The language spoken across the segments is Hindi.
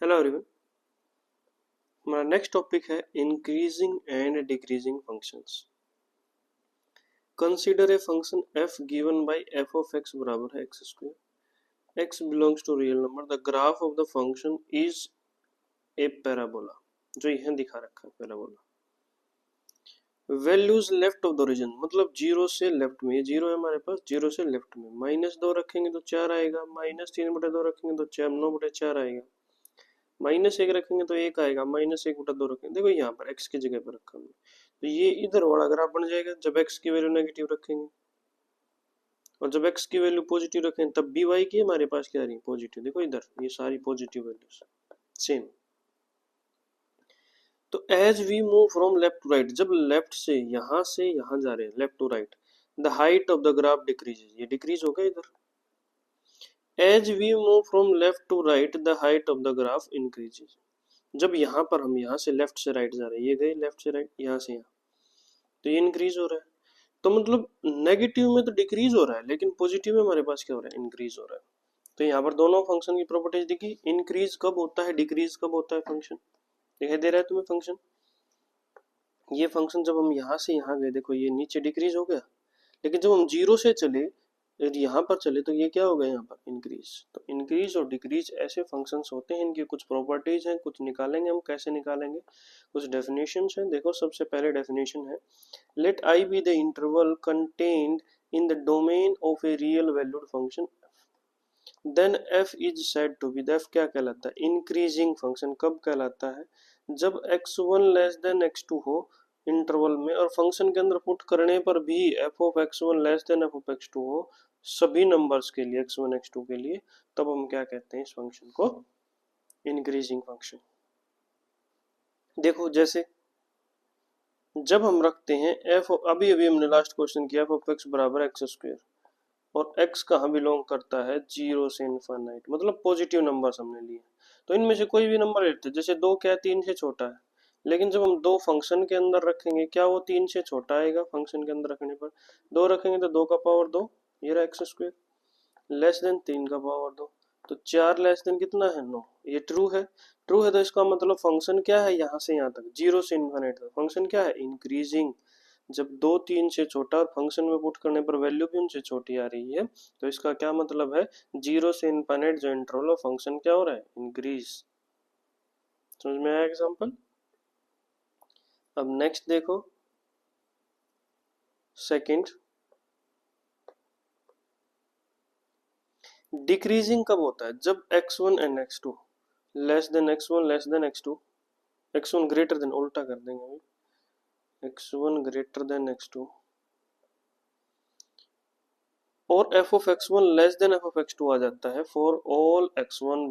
हेलो एवरीवन, हमारा नेक्स्ट टॉपिक है increasing and decreasing functions. Consider a function f given by f of x बराबर है x square, x belongs to real number, the graph of the function is a parabola. जो यहाँ दिखा रखा है parabola. Values left of the origin, मतलब जीरो से लेफ्ट में, ये जीरो है हमारे पास, जीरो से लेफ्ट में -2 रखेंगे तो 4 आएगा, -3/2 रखेंगे तो 9/4 आएगा, -1 रखेंगे तो 1 आएगा, -1/2 रखेंगे, देखो यहाँ पर x की जगह पर रखा हमने, तो ये इधर वाला ग्राफ बन जाएगा जब x की वैल्यू नेगेटिव रखेंगे, और जब x की वैल्यू पॉजिटिव रखेंगे तब भी y की हमारे पास क्या आ रही है, पॉजिटिव। देखो इधर ये सारी पॉजिटिव वैल्यूज सेम। तो as we move from left to right, जब लेफ्ट से यहाँ जा रहे हैं, left to right, the height of the graph decreases, ये डिक्रीज हो गया इधर। As we move from left to right the height of the graph increases, जब यहाँ पर हम यहाँ से लेफ्ट से राइट जा रहे हैं, ये गए लेफ्ट से राइट, यहाँ से यहाँ, तो ये इंक्रीज हो रहा है। तो मतलब नेगेटिव में तो डिक्रीज हो रहा है, लेकिन पॉजिटिव में हमारे पास क्या हो रहा है, इंक्रीज हो रहा है। तो यहाँ पर दोनों फंक्शन की प्रॉपर्टीज दिखी, इंक्रीज कब होता है, डिक्रीज कब होता है फंक्शन, दिखाई दे रहा है तुम्हें फंक्शन। ये फंक्शन जब हम यहाँ से यहाँ गए, देखो ये नीचे डिक्रीज हो गया, लेकिन जब हम जीरो से चले, यदि यहाँ पर चले तो ये क्या होगा, यहाँ पर इंक्रीज। तो इंक्रीज और डिक्रीज ऐसे फंक्शंस होते हैं, इनकी कुछ प्रॉपर्टीज हैं, कुछ निकालेंगे हम, कैसे निकालेंगे, कुछ डेफिनेशंस हैं। देखो सबसे पहले डेफिनेशन है, let I be the interval contained in the domain of a real valued function, then f is said to be, f क्या कहलाता है, इंक्रीजिंग फंक्शन। कब कहलाता है, जब x1 लेस देन x2 हो इंटरवल में, और फंक्शन के अंदर पुट करने पर भी f of x1 less than f of x2 हो, सभी नंबर्स के लिए, x1 x2 के लिए, तब हम क्या कहते हैं इस फंक्शन को, इंक्रीजिंग फंक्शन। देखो जैसे जब हम रखते हैं f, अभी हमने लास्ट क्वेश्चन किया, f ऑफ x बराबर x स्क्वायर, और x कहाँ बिलोंग करता है, 0 से इनफाइनाइट, मतलब पॉजिटिव नंबर्स हमने लिए। तो इनमें से कोई भी नंबर लेते हैं, जैसे 2 क्या है, 3 से छोटा है, लेकिन जब हम 2 फंक्शन के अंदर रखेंगे, क्या वो 3 से छोटा आएगा, फंक्शन के अंदर रखने पर 2 रखेंगे तो 2 का पावर 2, ये रहा एक्स स्क्वायर, लेस देन 3 का पावर 2, तो 4 लेस देन कितना है, 9, ये ट्रू है। ट्रू है तो इसका मतलब फंक्शन क्या है, यहाँ से यहाँ तक, 0 से इनफाइनाइट तक फंक्शन क्या है, इंक्रीजिंग। जब 2 3 से छोटा और फंक्शन में पुट करने पर वैल्यू भी उनसे छोटी आ रही है, तो इसका क्या मतलब है, 0 से इनफाइनाइट जो इंटरवल ऑफ फंक्शन क्या हो रहा है, इंक्रीज। समझ में आया एग्जांपल। अब नेक्स्ट देखो सेकंड, डिक्रीजिंग कब होता है, जब x1 and x2 less than x1 less then x2, x1 greater then, उल्टा कर देंगे अभी, x1 ग्रेटर देन x2, और f of x1 less than f of x2 आ जाता है for all x1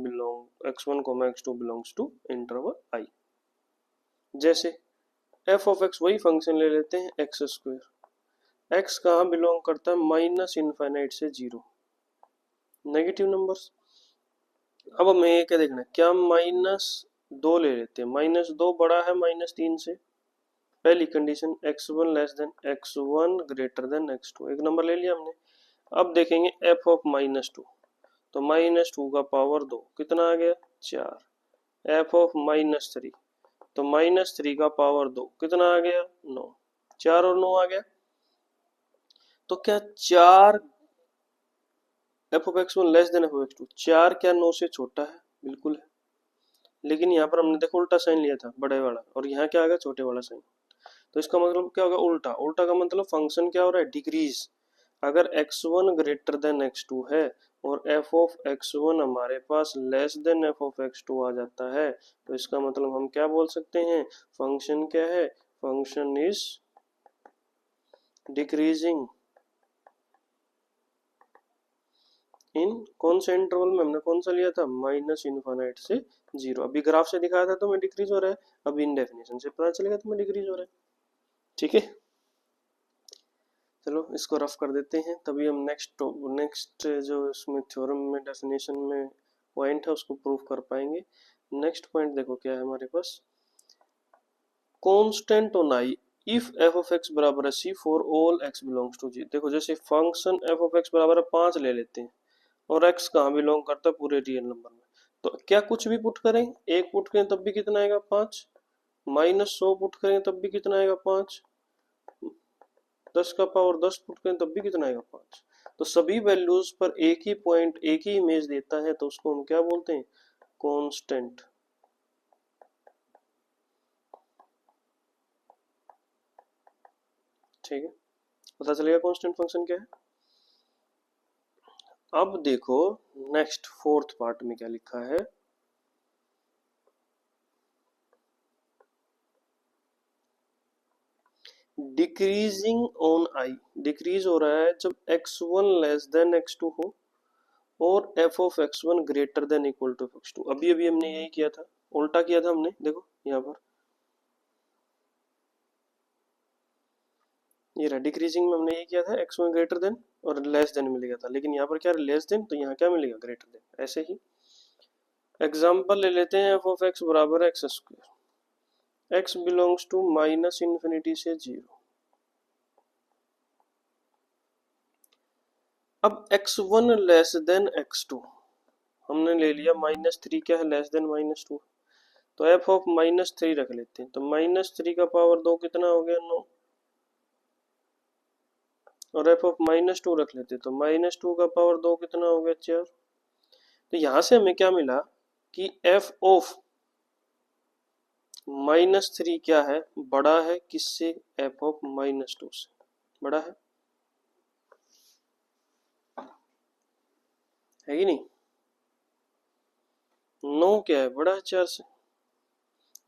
x2 belongs to interval i। जैसे f ऑफ x, वही फंक्शन ले लेते हैं x स्क्वायर, x कहाँ बिलोंग करता है, माइनस इनफाइनाइट से 0, नेगेटिव नंबर्स। अब हमें ये क्या देखना है, क्या -2 ले लेते हैं, -2 बड़ा है -3 से, पहली condition, x1 less then, x1 greater then x2, एक नंबर ले लिया हमने। अब देखेंगे f ऑफ -2, तो -2 का पावर 2 कितना आ गया, 4, f ऑफ -3, तो -3 का पावर 2 कितना आ गया, 9, 4 और 9 आ गया। तो क्या 4 f of x1 less than f of x2, 4 क्या 9 से छोटा है, बिल्कुल है, लेकिन यहाँ पर हमने देखो उल्टा साइन लिया था, बड़े वाला, और यहाँ क्या आ गया, छोटे वाला साइन। तो इसका मतलब क्या होगा, उल्टा। उल्टा का मतलब फंक्शन क्या हो रहा है, डिक्रीज। अगर x1 ग्रेटर देन x2 है और f ऑफ x1 हमारे पास less than f of x2 आ जाता है, तो इसका मतलब हम क्या बोल सकते हैं, फंक्शन क्या है, फंक्शन इज डिक्रीजिंग इन, कौन से इंटरवल में, हमने कौन सा लिया था, माइनस इनफाइनाइट से 0। अभी ग्राफ से दिखाया था तो मैं डिक्रीज हो रहा है, अभी इन डेफिनेशन से पता चलेगा तो मैं डिक्रीज हो रहा है। ठीक है, चलो इसको रफ कर देते हैं, तभी हम नेक्स्ट जो इसमें थ्योरम में डेफिनेशन में पॉइंट है उसको प्रूव कर पाएंगे। नेक्स्ट पॉइंट देखो क्या है हमारे पास, constant on I if f of x बराबर है c for all x belongs to g। देखो जैसे फंक्शन f ऑफ x बराबर है 5 ले लेते हैं, और x कहाँ बिलोंग करता है, पूरे रियल नंबर में, तो क्या कुछ भी पुट करें, 1 पुट करें तब भी कितना आएगा 5, -100 पुट करें तब भी कितना आएगा 5, 10 का पावर 10 पुट करें तब भी कितना आएगा 5। तो सभी वैल्यूज पर एक ही पॉइंट एक ही इमेज देता है तो उसको हम क्या बोलते हैं, कांस्टेंट। ठीक है, पता चलेगा कांस्टेंट फंक्शन क्या है। अब देखो नेक्स्ट फोर्थ पार्ट में क्या लिखा है, डिक्रीजिंग ऑन आई, डिक्रीज हो रहा है जब x1 लेस देन x2 हो और f of x1 greater than equal to x2। अभी अभी हमने यही किया था, उल्टा किया था हमने, देखो यहाँ पर ये रहा, डिक्रीजिंग में हमने ये किया था x1 ग्रेटर देन और लेस देन मिलेगा था, लेकिन यहाँ पर क्या लेस देन, तो यहाँ क्या मिलेगा ग्रेटर देन। ऐसे ही एग्जाम्पल ले लेते हैं, f ऑफ x बराबर x square, x belongs to minus infinity से 0। अब x1 लेस देन x2 हमने ले लिया, -3 क्या है लेस देन -2, तो f ऑफ -3 रख लेते हैं, तो -3 का पावर 2 कितना हो गया 9, और f ऑफ -2 रख लेते हैं, तो -2 का पावर 2 कितना हो गया 4। तो यहां से हमें क्या मिला कि f ऑफ -3 क्या है, बड़ा है किससे, f ऑफ -2 से बड़ा है कि नहीं। 9 क्या है, बड़ा है 4 से,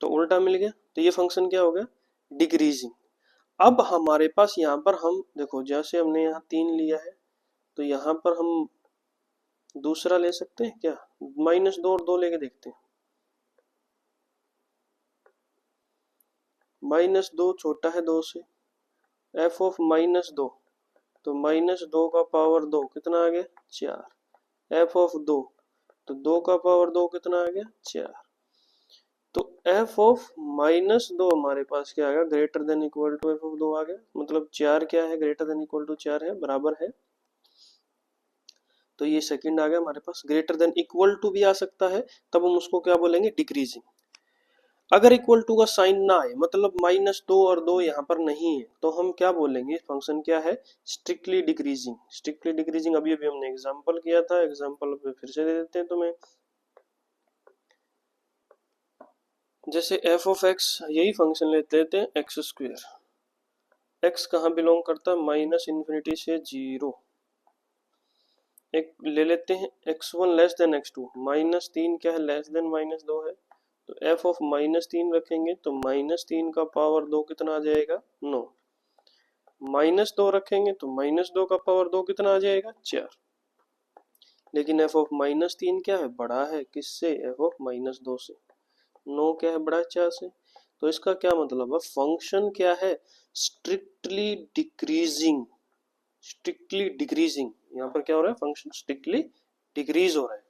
तो उल्टा मिल गया, तो ये फंक्शन क्या हो गया, डिक्रीजिंग। अब हमारे पास यहाँ पर हम देखो, जैसे हमने यहाँ 3 लिया है तो यहाँ पर हम दूसरा ले सकते हैं क्या, -2 और 2 लेके देखते हैं। -2 छोटा है 2 से, f ऑफ -2, तो -2 का पावर 2 कितना आ गया 4, f ऑफ 2, तो 2 का पावर 2 कितना आ गया 4। तो f ऑफ -2 हमारे पास क्या आ गया, greater than equal to f of 2 आ गया, मतलब 4 क्या है, ग्रेटर देन इक्वल टू 4 है, बराबर है। तो ये सेकंड आ गया हमारे पास, ग्रेटर देन इक्वल टू भी आ सकता है, तब हम उसको क्या बोलेंगे, डिक्रीजिंग। अगर इक्वल टू का साइन ना आए, मतलब -2 और 2 यहाँ पर नहीं है, तो हम क्या बोलेंगे, फंक्शन क्या है, स्ट्रिक्टली डिक्रीजिंग। स्ट्रिक्टली डिक्रीजिंग अभी अभी हमने एग्जांपल किया था, एग्जांपल फिर से दे देते हैं तुम्हें। जैसे f ऑफ x, यही फंक्शन लेते हैं एक्स स्क्वायर, x कहाँ बिलोंग करता है, -इन्फिनिटी से 0। एक ले लेते हैं x1 लेस देन x2, -3 क्या है लेस देन -2 है, तो f ऑफ -3 रखेंगे, तो -3 का पावर 2 कितना आ जाएगा 9, -2 रखेंगे तो -2 का पावर 2 कितना आ जाएगा 4। लेकिन f ऑफ -3 क्या है, बड़ा है किससे, f ऑफ -2 से, 9 क्या है बड़ा है 4 से। तो इसका क्या मतलब है, फंक्शन क्या है, स्ट्रिक्टली डिक्रीजिंग। स्ट्रिक्टली डिक्रीजिंग, यहाँ पर क्या हो रहा है, फंक्शन स्ट्रिक्टली डिक्रीज हो रहा है।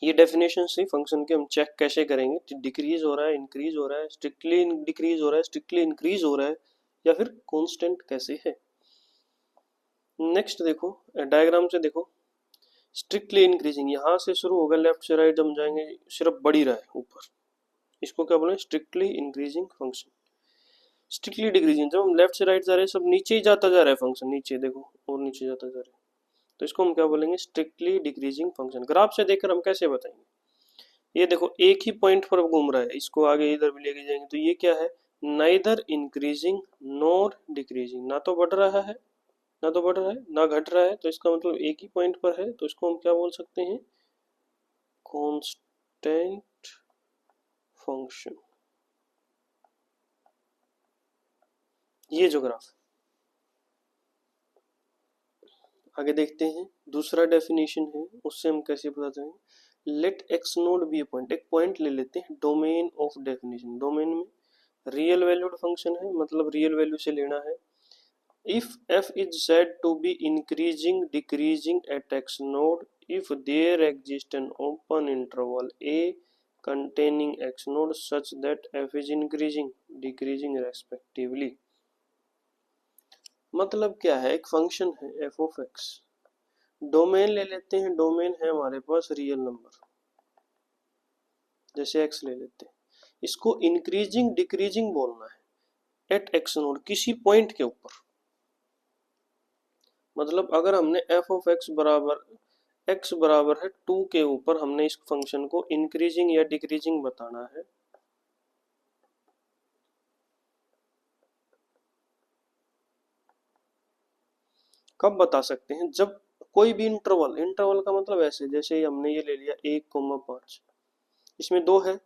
ये डेफिनेशन से फंक्शन के हम चेक कैसे करेंगे, डिक्रीज हो रहा है, इंक्रीज हो रहा है, स्ट्रिक्टली डिक्रीज हो रहा है, स्ट्रिक्टली इंक्रीज हो रहा है, या फिर कांस्टेंट कैसे है। नेक्स्ट देखो डायग्राम से देखो, स्ट्रिक्टली इंक्रीजिंग यहाँ से शुरू होगा, लेफ्ट से राइट हम जाएंगे, सिर्फ बढ़ ही रहा है ऊपर, इसको क्या बोले, strictly increasing function. Strictly decreasing, जब हम लेफ्ट से राइट जा रहे हैं, सब नीचे ही जाता जा रहा है फंक्शन, नीचे देखो और नीचे जाता जा रहा है, तो इसको हम क्या बोलेंगे, स्ट्रिक्टली डिक्रीजिंग फंक्शन। ग्राफ से देखकर हम कैसे बताएंगे, ये देखो एक ही पॉइंट पर घूम रहा है, इसको आगे इधर भी लेके जाएंगे, तो ये क्या है, नाइदर इंक्रीजिंग नॉर डिक्रीजिंग, ना तो बढ़ रहा है ना तो बढ़ रहा है ना घट रहा है, तो इसका मतलब एक ही पॉइंट पर है, तो इसको हम क्या बोल सकते हैं, कांस्टेंट फंक्शन। ये जो ग्राफ, आगे देखते हैं दूसरा डेफिनेशन है, उससे हम कैसे पता चलेंगे, लेट एक्स नोड बी ए पॉइंट, एक पॉइंट ले लेते हैं, डोमेन ऑफ डेफिनेशन, डोमेन में रियल वैल्यूड फंक्शन है, मतलब रियल वैल्यू से लेना है। If f is said to be increasing decreasing at x node if there exists an open interval a containing x node such that f is increasing decreasing respectively। मतलब क्या है, एक फंक्शन है f of x, डोमेन ले लेते हैं, डोमेन है हमारे पास रियल नंबर, जैसे एक्स ले लेते हैं, इसको इंक्रीजिंग डिक्रीजिंग बोलना है एट एक्स नोड, किसी पॉइंट के ऊपर। मतलब अगर हमने एफ ऑफ एक्स बराबर है 2 के ऊपर हमने इस फंक्शन को इंक्रीजिंग या डिक्रीजिंग बताना है, कब बता सकते हैं, जब कोई भी इंटरवल, इंटरवल का मतलब ऐसे जैसे हमने ये ले लिया 1,5, इसमें दो है,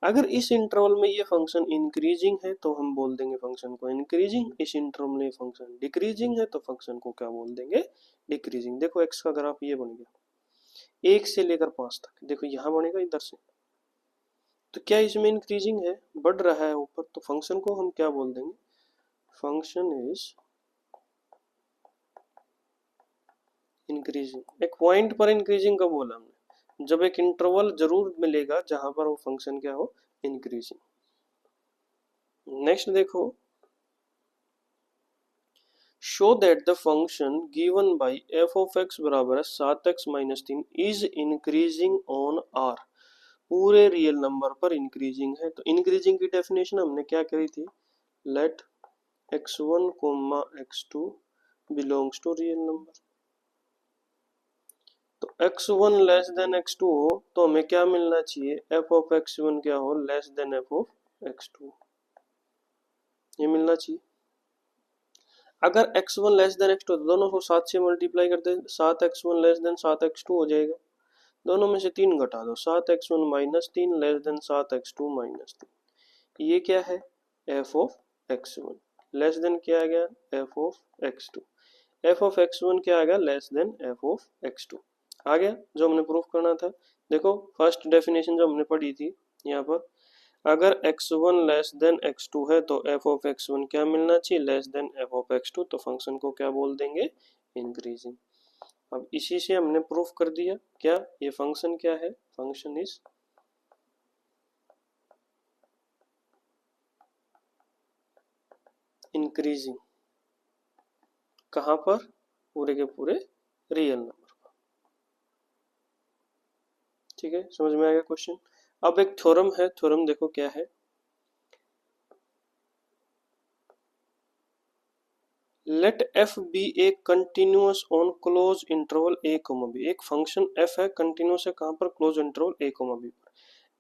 अगर इस इंटरवल में ये फंक्शन इंक्रीजिंग है तो हम बोल देंगे फंक्शन को इंक्रीजिंग, इस इंटरवल में फंक्शन डिक्रीजिंग है तो फंक्शन को क्या बोल देंगे, डिक्रीजिंग। देखो एक्स का ग्राफ ये बन गया 1 से लेकर 5 तक, देखो यहाँ बनेगा इधर से, तो क्या इसमें इंक्रीजिंग है, बढ़ रहा है ऊपर, तो फंक्शन को हम क्या बोल देंगे, फंक्शन इज इंक्रीजिंग। एक पॉइंट पर इंक्रीजिंग कब बोला हमने, जब एक इंटरवल जरूर मिलेगा जहां पर वो फंक्शन क्या हो, इंक्रीजिंग। नेक्स्ट देखो, show that the function given by f of x बराबर है 7x minus 3 is increasing on R, पूरे रियल नंबर पर इंक्रीजिंग है। तो इंक्रीजिंग की डेफिनेशन हमने क्या करी थी, let x1 comma x2 belongs to real number. तो x1 लेस देन x2 हो तो हमें क्या मिलना चाहिए, f ऑफ x1 क्या हो, less than f of x2, ये मिलना चाहिए। अगर x1 लेस देन x2 तो दोनों को 7 से मल्टीप्लाई कर दे, 7x1 लेस देन 7x2 हो जाएगा, दोनों में से 3 घटा दो, 7x1 minus 3 less than 7x2 minus 3, ये क्या है, f of x1 less then क्या आ गया, f of x2, f of x1 क्या आ गया, less than f of x2 आ गया, जो हमने प्रूफ करना था। देखो फर्स्ट डेफिनेशन जो हमने पढ़ी थी यहाँ पर, अगर x1 लेस देन x2 है तो f ऑफ x1 क्या मिलना चाहिए, less than f of x2, तो फंक्शन को क्या बोल देंगे, इंक्रीजिंग। अब इसी से हमने प्रूफ कर दिया क्या, ये फंक्शन क्या है, फंक्शन इज इंक्रीजिंग, कहां पर, पूरे के पूरे रियल नंबर। ठीक है, समझ में आ गया क्वेश्चन। अब एक थ्योरम है, थ्योरम देखो क्या है, let f be a continuous on close interval a comma b, एक फंक्शन एफ है, कंटिन्यूअस है कहां पर, close interval a comma b पर,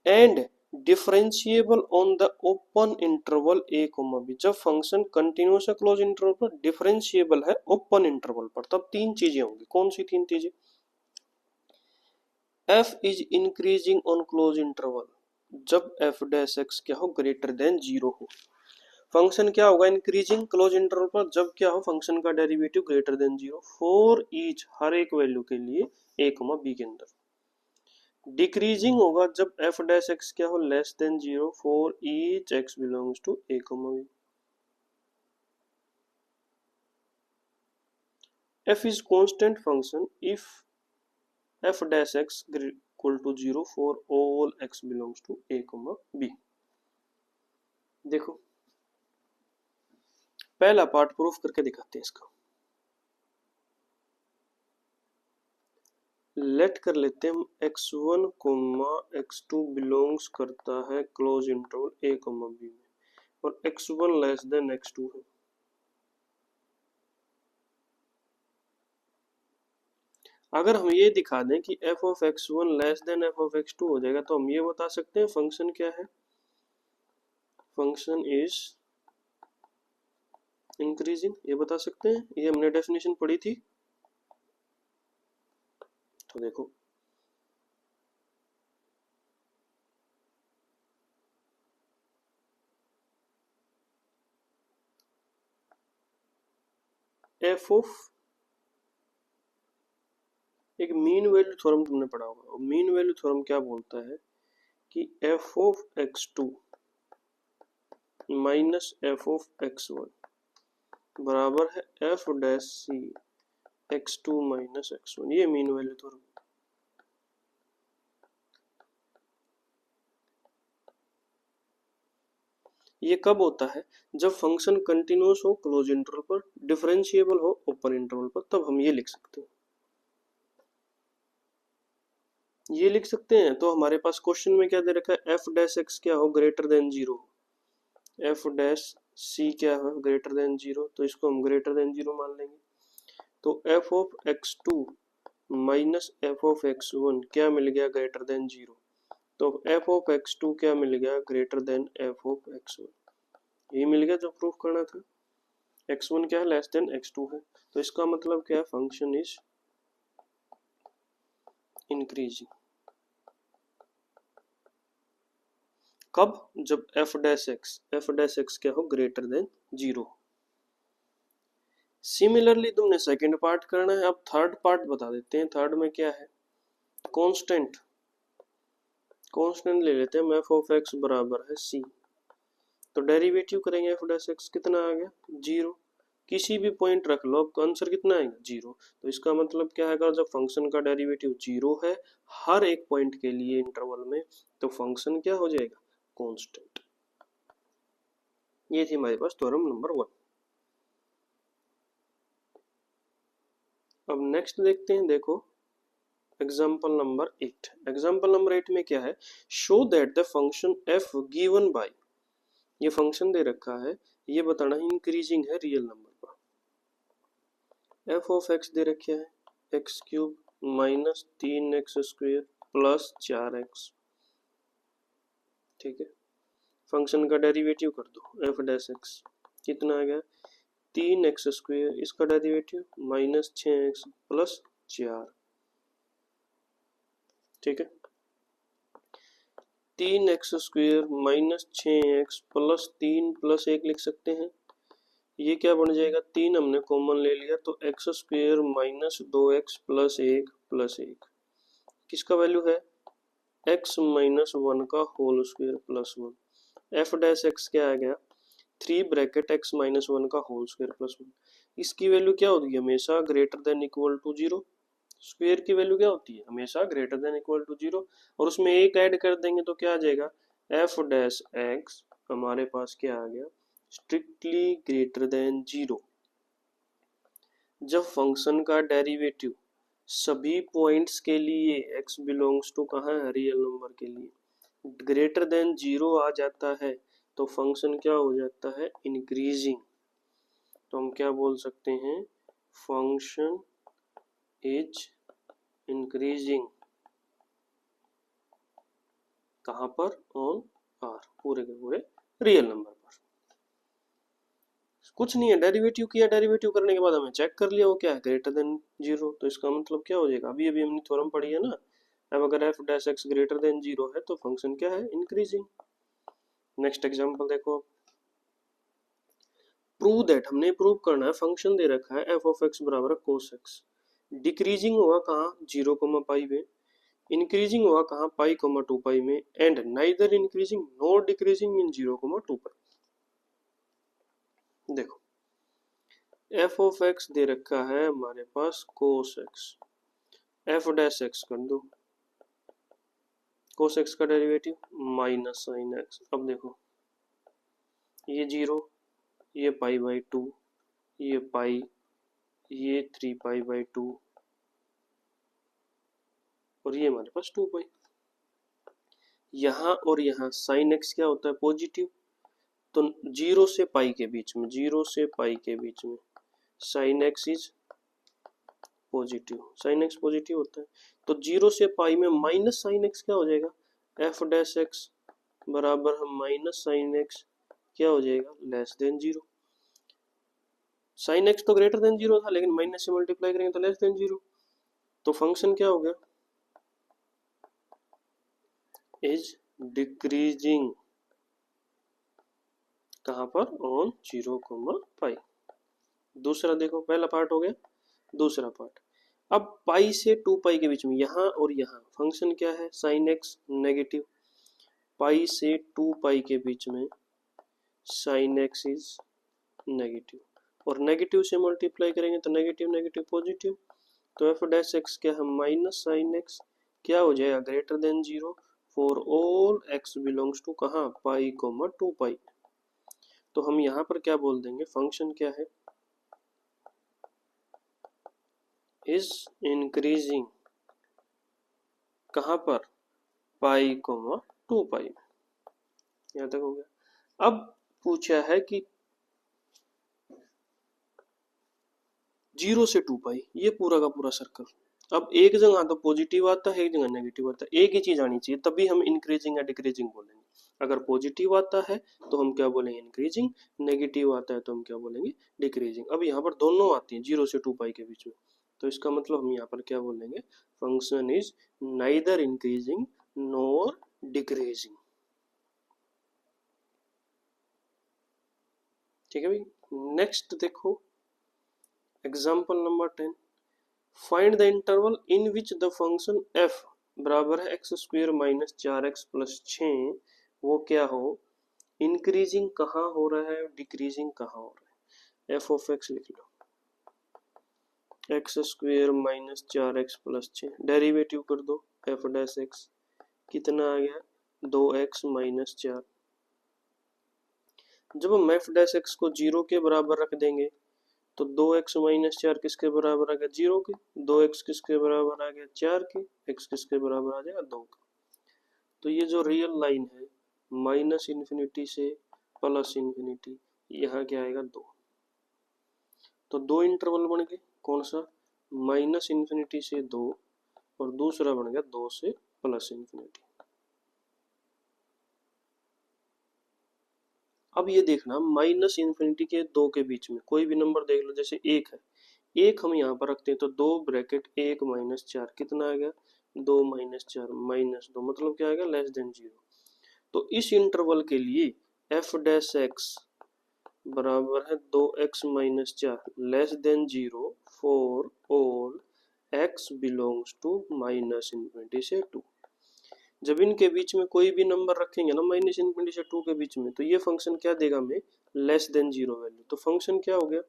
and differentiable on the open interval a comma b, जब फंक्शन कंटिन्यूअस है क्लोज इंटरवल पर, डिफरेंशिएबल है ओपन इंटरवल पर, तब तीन चीजें होंगी, कौन सी तीन चीजें, f is increasing on close interval, जब f डैश x क्या हो, ग्रेटर देन 0 हो, फंक्शन क्या होगा, इंक्रीजिंग क्लोज इंटरवल पर, जब क्या हो, फंक्शन का derivative greater than 0 for each, हर एक वैल्यू के लिए a, b के अंदर। डिक्रीजिंग होगा जब f डैश x क्या हो, less than 0 for each x belongs to a, b। f is constant function if f dash x equal to 0 for all x belongs to a, b। देखो पहला पार्ट प्रूफ करके दिखाते हैं इसका, लेट कर लेते हैं हम x1 x2 बिलोंग्स करता है क्लोज इंटरवल a, b में, और x1 लेस देन x2 है। अगर हम ये दिखा दें कि f of x1 less than f of x2 हो जाएगा तो हम ये बता सकते हैं फंक्शन क्या है, फंक्शन इज इंक्रीजिंग, ये बता सकते हैं, ये हमने डेफिनेशन पढ़ी थी। तो देखो f ऑफ, एक मीन वैल्यू थ्योरम तुमने पढ़ा होगा, मीन वैल्यू थ्योरम क्या बोलता है कि f of x2 minus f of x1 बराबर है f dash c x2 minus x1, ये मीन वैल्यू थ्योरम। ये कब होता है, जब फंक्शन कंटिन्यूअस हो क्लोज इंटरवल पर, डिफरेंशिएबल हो ओपन इंटरवल पर, तब हम ये लिख सकते हैं। ये लिख सकते हैं। तो हमारे पास क्वेश्चन में क्या दे रखा है, एफ डैश एक्स क्या हो, greater than zero, f dash c क्या हो, ग्रेटर देन जीरो, तो इसको हम ग्रेटर देन जीरो मान लेंगे। तो f of x two minus f of x one क्या मिल गया, ग्रेटर देन जीरो। तो एफ ऑफ एक्स टू क्या मिल गया, greater than f of x one, ये मिल गया जो प्रूफ करना था। एक्स वन क्या है, लेस देन एक्स टू है, तो इसका मतलब क्या है, फंक्शन इज इंक्रीजिंग। कब, जब एफ डैश एक्स क्या हो, ग्रेटर देन जीरो। सिमिलरली तुमने सेकंड पार्ट करना है, अब थर्ड पार्ट बता देते हैं। थर्ड में क्या है, कांस्टेंट, कांस्टेंट ले लेते हैं, एफ ऑफ एक्स बराबर है सी, तो डेरिवेटिव करेंगे एफ डैश एक्स, कितना आ गया, जीरो। किसी भी पॉइंट रख लो, आपका आंसर कितना आएगा, जीरो। तो इसका मतलब क्या है, जब फंक्शन का डेरिवेटिव जीरो है हर एक पॉइंट के लिए इंटरवल में, तो फंक्शन क्या हो जाएगा, कांस्टेंट। ये थी हमारे पास थ्योरम नंबर 1। अब नेक्स्ट देखते हैं, देखो एग्जाम्पल नंबर 8। एग्जाम्पल नंबर 8 में क्या है, show that the function F given by, ये फंक्शन दे रखा है, ये बताना है इंक्रीजिंग है रियल नंबर पर। एफ ऑफ एक्स दे रखे है, x cube minus 3x square plus 4x, ठीक है। फंक्शन का डेरिवेटिव कर दो एफ डैश एक्स, कितना आ गया, 3x स्क्वायर, इसका डेरिवेटिव माइनस 6x प्लस 4, ठीक है। 3x square minus 6x plus 3 plus 1 लिख सकते हैं। ये क्या बन जाएगा, 3 हमने कॉमन ले लिया, तो x square minus 2x plus 1 plus 1, किसका वैल्यू है, x माइनस 1 का whole square plus 1। F dash x क्या आ गया, 3 ब्रैकेट x माइनस 1 का होल स्क्वायर प्लस 1। इसकी वैल्यू क्या होगी, हमेशा greater than equal to zero. Square की वैल्यू क्या होती है, हमेशा greater than equal to zero, और उसमें एक ऐड कर देंगे तो क्या आ जाएगा, एफ डैश एक्स हमारे पास क्या आ गया, स्ट्रिक्टली ग्रेटर देन जीरो। जब फंक्शन का डेरिवेटिव सभी पॉइंट्स के लिए x बिलोंग्स टू कहाँ है, रियल नंबर के लिए, ग्रेटर देन जीरो आ जाता है, तो फंक्शन क्या हो जाता है, इंक्रीजिंग। तो हम क्या बोल सकते हैं, फंक्शन इज इंक्रीजिंग, कहाँ पर, ऑन आर, पूरे के पूरे रियल नंबर पर। कुछ नहीं है, डेरिवेटिव किया, डेरिवेटिव करने के बाद हमें चेक कर लिया वो क्या है, ग्रेटर देन जीरो। तो इसका मतलब क्या हो जाएगा, अभी अभी हमने थ्योरम पढ़ी है ना, अब अगर F dash x greater than zero है तो फंक्शन क्या है, इंक्रीजिंग। नेक्स्ट एग्जांपल देखो, प्रूव दैट, हमने प्रूव करना है, फंक्शन दे रखा है एफ ऑफ एक्स बराबर कोस एक्स, डिक्रीजिंग हुआ कहाँ, 0, पाई में, इंक्रीजिंग हुआ कहाँ, पाई, 2 पाई में, and neither increasing nor decreasing in 0, 2 pi. देखो एफ ऑफ एक्स दे रखा है हमारे पास cos x, f dash x कर दो, कोस एक्स का डेरिवेटिव माइनस साइन एक्स। अब देखो ये 0, ये पाई बाई 2, ये पाई, ये 3 पाई बाई 2, और ये हमारे पास 2 पाई। यहाँ और यहाँ साइन एक्स क्या होता है, पॉजिटिव, तो 0 से पाई के बीच में, 0 से पाई के बीच में sine x is positive, sine x positive होता है। तो 0 से पाई में माइनस साइन एक्स क्या हो जाएगा, एफ डैश एक्स बराबर हम माइनस साइन एक्स क्या हो जाएगा, less than zero. Sine x तो ग्रेटर देन जीरो था, लेकिन माइनस से मल्टीप्लाई करेंगे तो लेस देन जीरो, तो फंक्शन क्या हो गया, इज डिक्रीजिंग, कहां पर, ऑन 0, पाई। दूसरा देखो, पहला पार्ट हो गया, दूसरा पार्ट, अब पाई से 2 पाई के बीच में, यहाँ और यहाँ फंक्शन क्या है, साइन एक्स नेगेटिव, पाई से 2 पाई के बीच में साइन एक्स इज नेगेटिव, और नेगेटिव से मल्टीप्लाई करेंगे तो नेगेटिव नेगेटिव पॉजिटिव, तो एफ डैश एक्स क्या है, माइनस साइन एक्स क्या हो जाएगा, greater than zero for all x belongs to कहाँ, पाई, 2 पाई। तो हम यहाँ पर क्या बोल देंगे, फंक्शन क्या है, इज इंक्रीजिंग कहाँ पर, पाई कोमा 2 पाई में। यहाँ तक हो गया। अब पूछा है कि 0 से 2 पाई, ये पूरा का पूरा सर्कल। अब एक जगह तो पॉजिटिव आता है, एक जगह नेगेटिव आता है, एक ही चीज आनी चाहिए तभी हम इंक्रीजिंग या डिक्रीजिंग बोलेंगे। अगर पॉजिटिव आता है तो हम क्या बोलेंगे, इंक्रीजिंग, नेगेटिव आता है तो हम क्या बोलेंगे, डिक्रीजिंग। अब यहाँ पर दोनों आती हैं 0 से 2 पाई के बीच में, तो इसका मतलब हम यहाँ पर क्या बोलेंगे, function is neither increasing nor decreasing. ठीक है भाई। नेक्स्ट देखो example number 10, find the interval in which the function f बराबर है x square minus 4x plus 6, वो क्या हो, इंक्रीजिंग कहाँ हो रहा है, डिक्रीजिंग कहाँ हो रहा है। f ऑफ x लिख लो, x square minus 4x plus 6, derivative कर दो f डैश x, कितना आ गया 2x माइनस 4। जब हम f डैश x को 0 के बराबर रख देंगे तो 2x माइनस 4 किसके बराबर आ गया, 0 के। 2x किसके बराबर आ गया, 4 के। x किसके बराबर आ जाएगा, 2 के। तो ये जो रियल लाइन है माइनस इन्फिनिटी से प्लस इन्फिनिटी, यहाँ क्या आएगा 2। तो दो इंटरवल बन गए, कौन सा, माइनस इन्फिनिटी से 2 और दूसरा बन गया 2 से प्लस इन्फिनिटी। अब ये देखना माइनस इन्फिनिटी के 2 के बीच में कोई भी नंबर देख लो, जैसे 1 है, 1 हम यहाँ पर रखते हैं तो 2 ब्रैकेट 1 माइनस 4, कितना आ गया 2 माइनस 4 माइनस 2, मतलब क्या आएगा लेस देन 0। तो इस इंटरवल के लिए f डैश x बराबर है 2x minus 4 less than 0 for all x belongs to minus infinity से 2। जब इनके बीच में कोई भी नंबर रखेंगे ना माइनस इन्फिनिटी से 2 के बीच में, तो ये फंक्शन क्या देगा हमें, लेस देन 0 वैल्यू। तो फंक्शन क्या हो गया,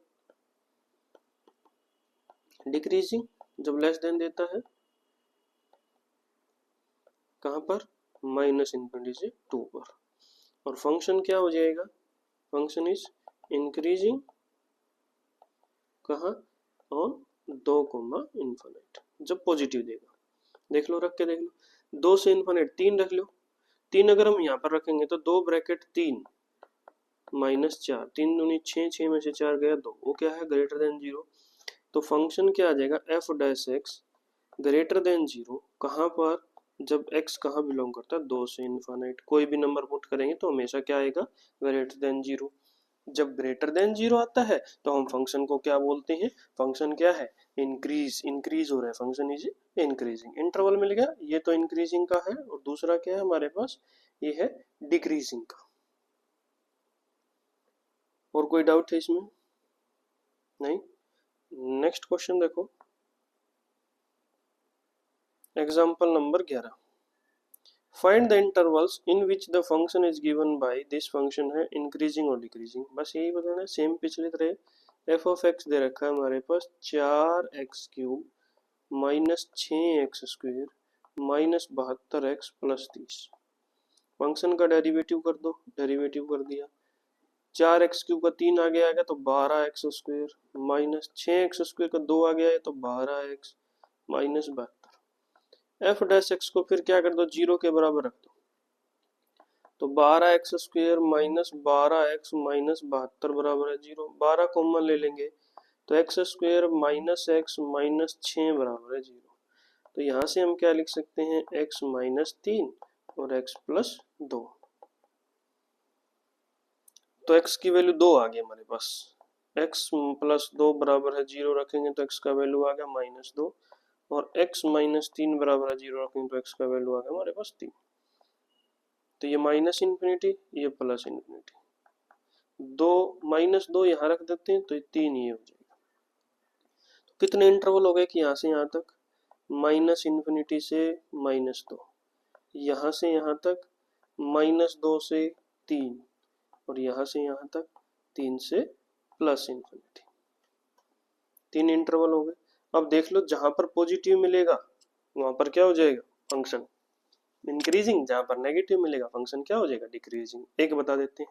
डिक्रीजिंग, जब लेस देन देता है कहां पर, माइनस इन्फिनिटी से 2 पर। और फंक्शन क्या हो जाएगा, फंक्शन इज इंक्रीजिंग कहा, ऑन 2 कोमा इन्फिनिट, जब पॉजिटिव देगा। देख लो, रख के देख लो, 2 से इन्फिनिट 3 रख लो, 3 अगर हम यहाँ पर रखेंगे तो 2 ब्रैकेट 3 माइनस 4, 3 दूनी 6, 6 में से 4 गया 2, वो क्या है ग्रेटर देन 0। तो फंक्शन क्या आ जाएगा, f dash x greater than 0, कहाँ पर, जब x कहाँ बिलोंग करता है 2 से इन्फिनिट। कोई भी नंबर पुट करेंगे तो हमेशा क्या आएगा, ग्रेटर देन 0। जब ग्रेटर देन 0 आता है तो हम फंक्शन को क्या बोलते हैं, फंक्शन क्या है, इंक्रीज, इंक्रीज हो रहा है, फंक्शन इज इंक्रीजिंग। इंटरवल मिल गया, ये तो इंक्रीजिंग का है और दूसरा क्या है हमारे पास, ये है डिक्रीजिंग का। और कोई डाउट है इसमें, नहीं। नेक्स्ट क्वेश्चन देखो example number 11, find the intervals in which the function is given by this function है इंक्रीजिंग और डिक्रीजिंग। बस यही बताना है, सेम पिछली तरह। एफ ऑफ एक्स दे रखा है हमारे पास 4x³ minus 6x square minus 72x plus 30। Function का डेरिवेटिव कर दो, डेरिवेटिव कर दिया, 4x³ का 3 आगे आ गया तो 12x square minus 6x square का 2 आ गया है तो 12x minus 72। F dash x को फिर क्या कर दो, 0 के बराबर रख दो, तो 12x square minus 12x minus 72 बराबर है 0। 12 कॉमन ले लेंगे तो x square minus x minus 6 बराबर है 0। तो यहाँ से हम क्या लिख सकते हैं, x माइनस 3 और x प्लस 2। तो x की वैल्यू 2 आ गई हमारे पास, x प्लस 2 बराबर है 0 रखेंगे तो x का वैल्यू आ गया माइनस 2, और x माइनस 3 बराबर है 0 रखेंगे तो x का वैल्यू आ गया हमारे पास 3। तो ये माइनस इन्फिनिटी, ये प्लस इन्फिनिटी, 2 माइनस 2 यहाँ रख देते हैं तो ये 3 ये हो जाएगा। तो कितने इंटरवल हो गए कि यहाँ से यहाँ तक, माइनस इन्फिनिटी से माइनस 2, यहाँ से यहाँ तक माइनस 2 से 3, और यहाँ से यहाँ तक 3 से प्लस इन्फिनिटी। 3 इंटरवल हो गए। अब देख लो जहां पर पॉजिटिव मिलेगा वहां पर क्या हो जाएगा, फंक्शन इंक्रीजिंग, जहां पर नेगेटिव मिलेगा फंक्शन क्या हो जाएगा, डिक्रीजिंग। एक बता देते हैं,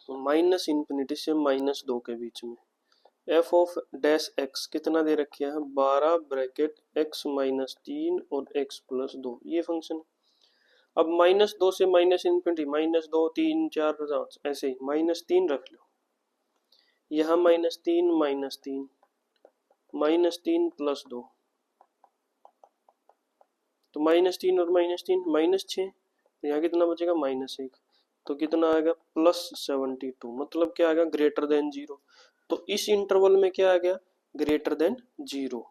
माइनस इन्फिनिटी से माइनस 2 के बीच में एफ ऑफ डैश एक्स कितना दे रखे हैं 12 ब्रैकेट x माइनस 3 और x प्लस 2 ये फंक्शन। अब माइनस 2 से माइनस इन्फिनिटी माइनस 2 3 4 5 ऐसे ही माइनस 3 रख लो, यहाँ माइनस 3 माइनस 3 प्लस 2, तो माइनस 3 और माइनस 3 माइनस 6, तो यहाँ कितना बचेगा माइनस 1, तो कितना आएगा प्लस 72, मतलब क्या आ गया ग्रेटर देन 0। तो इस इंटरवल में क्या आ गया ग्रेटर देन 0,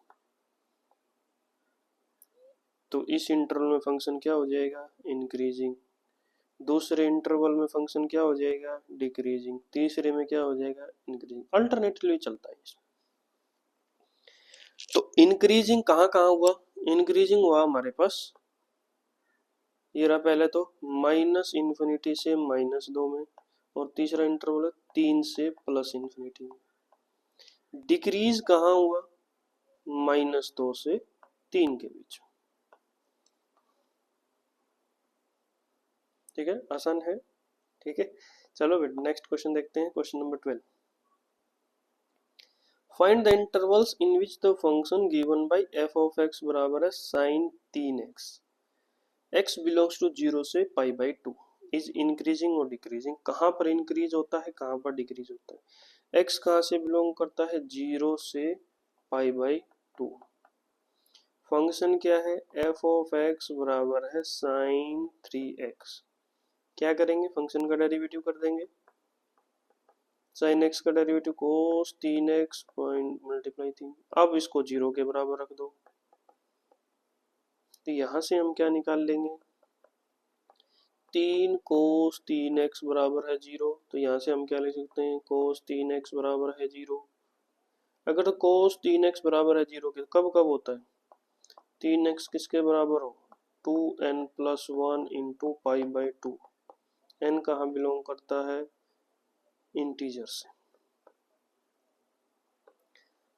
तो इस इंटरवल में फंक्शन क्या हो जाएगा इंक्रीजिंग, दूसरे इंटरवल में फंक्शन क्या हो जाएगा डिक्रीजिंग, तीसरे में क्या हो जाएगा इंक्रीजिंग, अल्टरनेटली चलता है इसमें। तो इंक्रीजिंग कहाँ कहाँ हुआ, इंक्रीजिंग हुआ हमारे पास ये रहा पहले तो माइनस इन्फिनिटी से माइनस 2 में, और तीसरा इंटरवल है 3 से प्लस इन्फिनिटी में। डिक्रीज कहाँ हुआ माइनस 2 से 3 के बीच। ठीक है, आसान है। ठीक है, चलो नेक्स्ट क्वेश्चन देखते हैं, question number 12। Find the intervals in which the function given by f of x बराबर है sine 3x, x belongs to 0 से पाई बाई 2 इज इंक्रीजिंग और डिक्रीजिंग। कहाँ पर इंक्रीज होता है कहाँ पर डिक्रीज होता है, x कहाँ से बिलोंग करता है 0 से पाई बाई 2, फंक्शन क्या है एफ ऑफ एक्स बराबर है साइन 3x, क्या करेंगे फंक्शन का डेरिवेटिव कर देंगे, साइन x का डेरिवेटिव कोस 3x पॉइंट मल्टीप्लाई 3, अब इसको 0 के बराबर रख दो, तो यहां से हम क्या निकाल लेंगे 3 कोस 3x बराबर है 0, तो यहाँ से हम क्या लिख सकते हैं कोस 3x बराबर है 0। अगर तो कोस 3x बराबर है 0 के कब कब होता है 3x किसके बराबर हो 2n plus 1 into pi by 2, n कहाँ बिलोंग करता है इंटीजर से।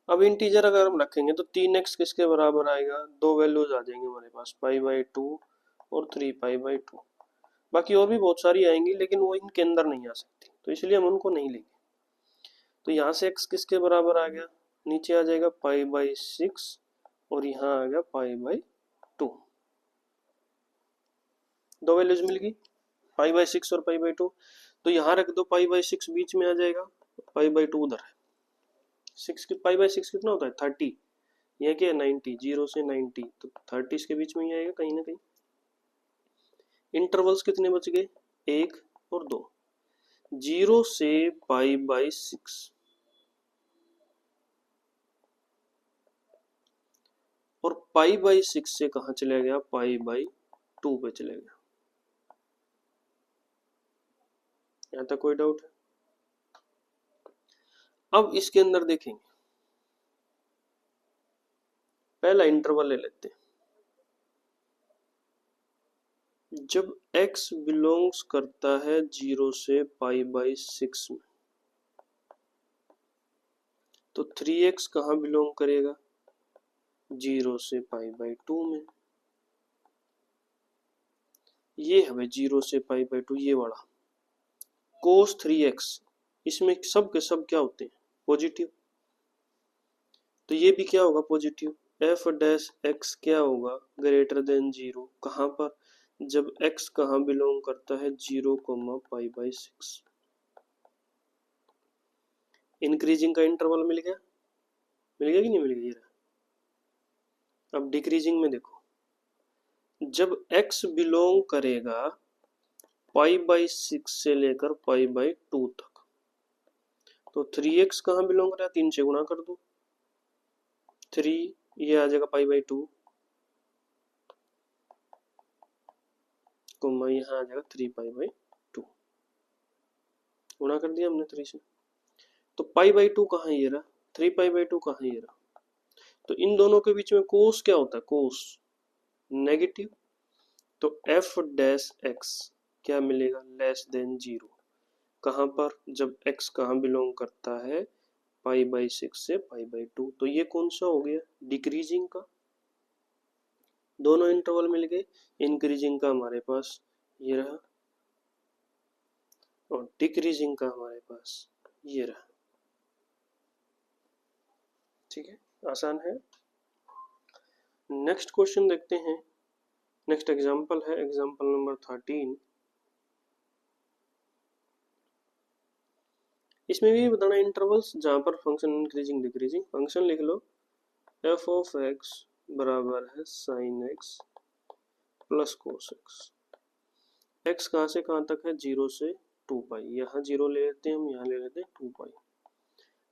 अब इंटीजर अगर हम रखेंगे तो 3x किसके बराबर आएगा, दो वैल्यूज आ जाएंगे हमारे पास पाई बाई 2 और 3 पाई बाई 2, बाकी और भी बहुत सारी आएंगी लेकिन वो इनके अंदर नहीं आ सकती, तो इसलिए हम उनको नहीं लेंगे। तो यहाँ से x किसके बराबर आ गया, नीचे आ जाएगा पाई बाई 6 और यहाँ आ गया पाई बाई 2, दो वैल्यूज मिल गई पाई बाई 6 और पाई बाई 2, तो यहाँ रख दो पाई बाई 6 बीच में आ जाएगा, पाई बाई 2 उधर है, 6 की पाई बाई 6 कितना होता है 30, यह क्या है 90, 0 से 90, तो 30 इसके बीच में ही आएगा कहीं ना कहीं। इंटरवल्स कितने बच गए 1 और 2, 0 से पाई बाई 6, और पाई बाई 6 से कहा चला गया पाई बाई 2 पे चले गया। यहां तक कोई डाउट है। अब इसके अंदर देखेंगे, पहला इंटरवल ले लेते हैं, जब x बिलोंग्स करता है 0 से पाई बाई 6 में, तो 3x कहाँ बिलोंग करेगा 0 से पाई बाई 2 में, ये हमें 0 से पाई बाई 2 ये वाला कोस 3x, इसमें सब के सब क्या होते हैं पॉजिटिव, तो ये भी क्या होगा पॉजिटिव, एफ डैश एक्स क्या होगा ग्रेटर देन 0, कहाँ पर जब x कहाँ बिलोंग करता है 0 पाई बाई 6। इंक्रीजिंग का इंटरवल मिल गया कि नहीं मिल गया। अब डिक्रीजिंग में देखो, जब x बिलोंग करेगा पाई बाई 6 से लेकर पाई बाई 2 तक, तो 3x कहाँ बिलोंग कर रहा है 3 से गुणा कर दो, 3 ये आ जाएगा पाई बाई 2, कोमा यहाँ आ जाएगा 3 पाई बाई 2, गुणा कर दिया हमने 3 से, तो पाई बाई 2 कहाँ ये रहा 3 पाई बाई 2 कहाँ ये रहा, तो इन दोनों के बीच में कोस क्या होता है कोस नेगेटिव, तो एफ डैश एक्स क्या मिलेगा लेस देन 0, कहाँ पर जब x कहाँ बिलोंग करता है पाई बाई 6 से पाई बाई 2, तो ये कौन सा हो गया डिक्रीजिंग का, दोनों इंटरवल मिल गए, इंक्रीजिंग का हमारे पास ये रहा और डिक्रीजिंग का हमारे पास ये रहा। ठीक है, आसान है। नेक्स्ट क्वेश्चन देखते हैं। नेक्स्ट एग्जांपल है एग्जांपल नंबर 13। इसमें भी बताना इंटरवल्स जहां पर फंक्शन इंक्रीजिंग डिक्रीजिंग। फंक्शन लिख लो एफ ऑफ एक्स बराबर है sine x plus cos x. X कहाँ से कहाँ तक है, 0 से 2 पाई। यहाँ 0 ले लेते हैं हम, यहाँ ले लेते हैं 2 पाई।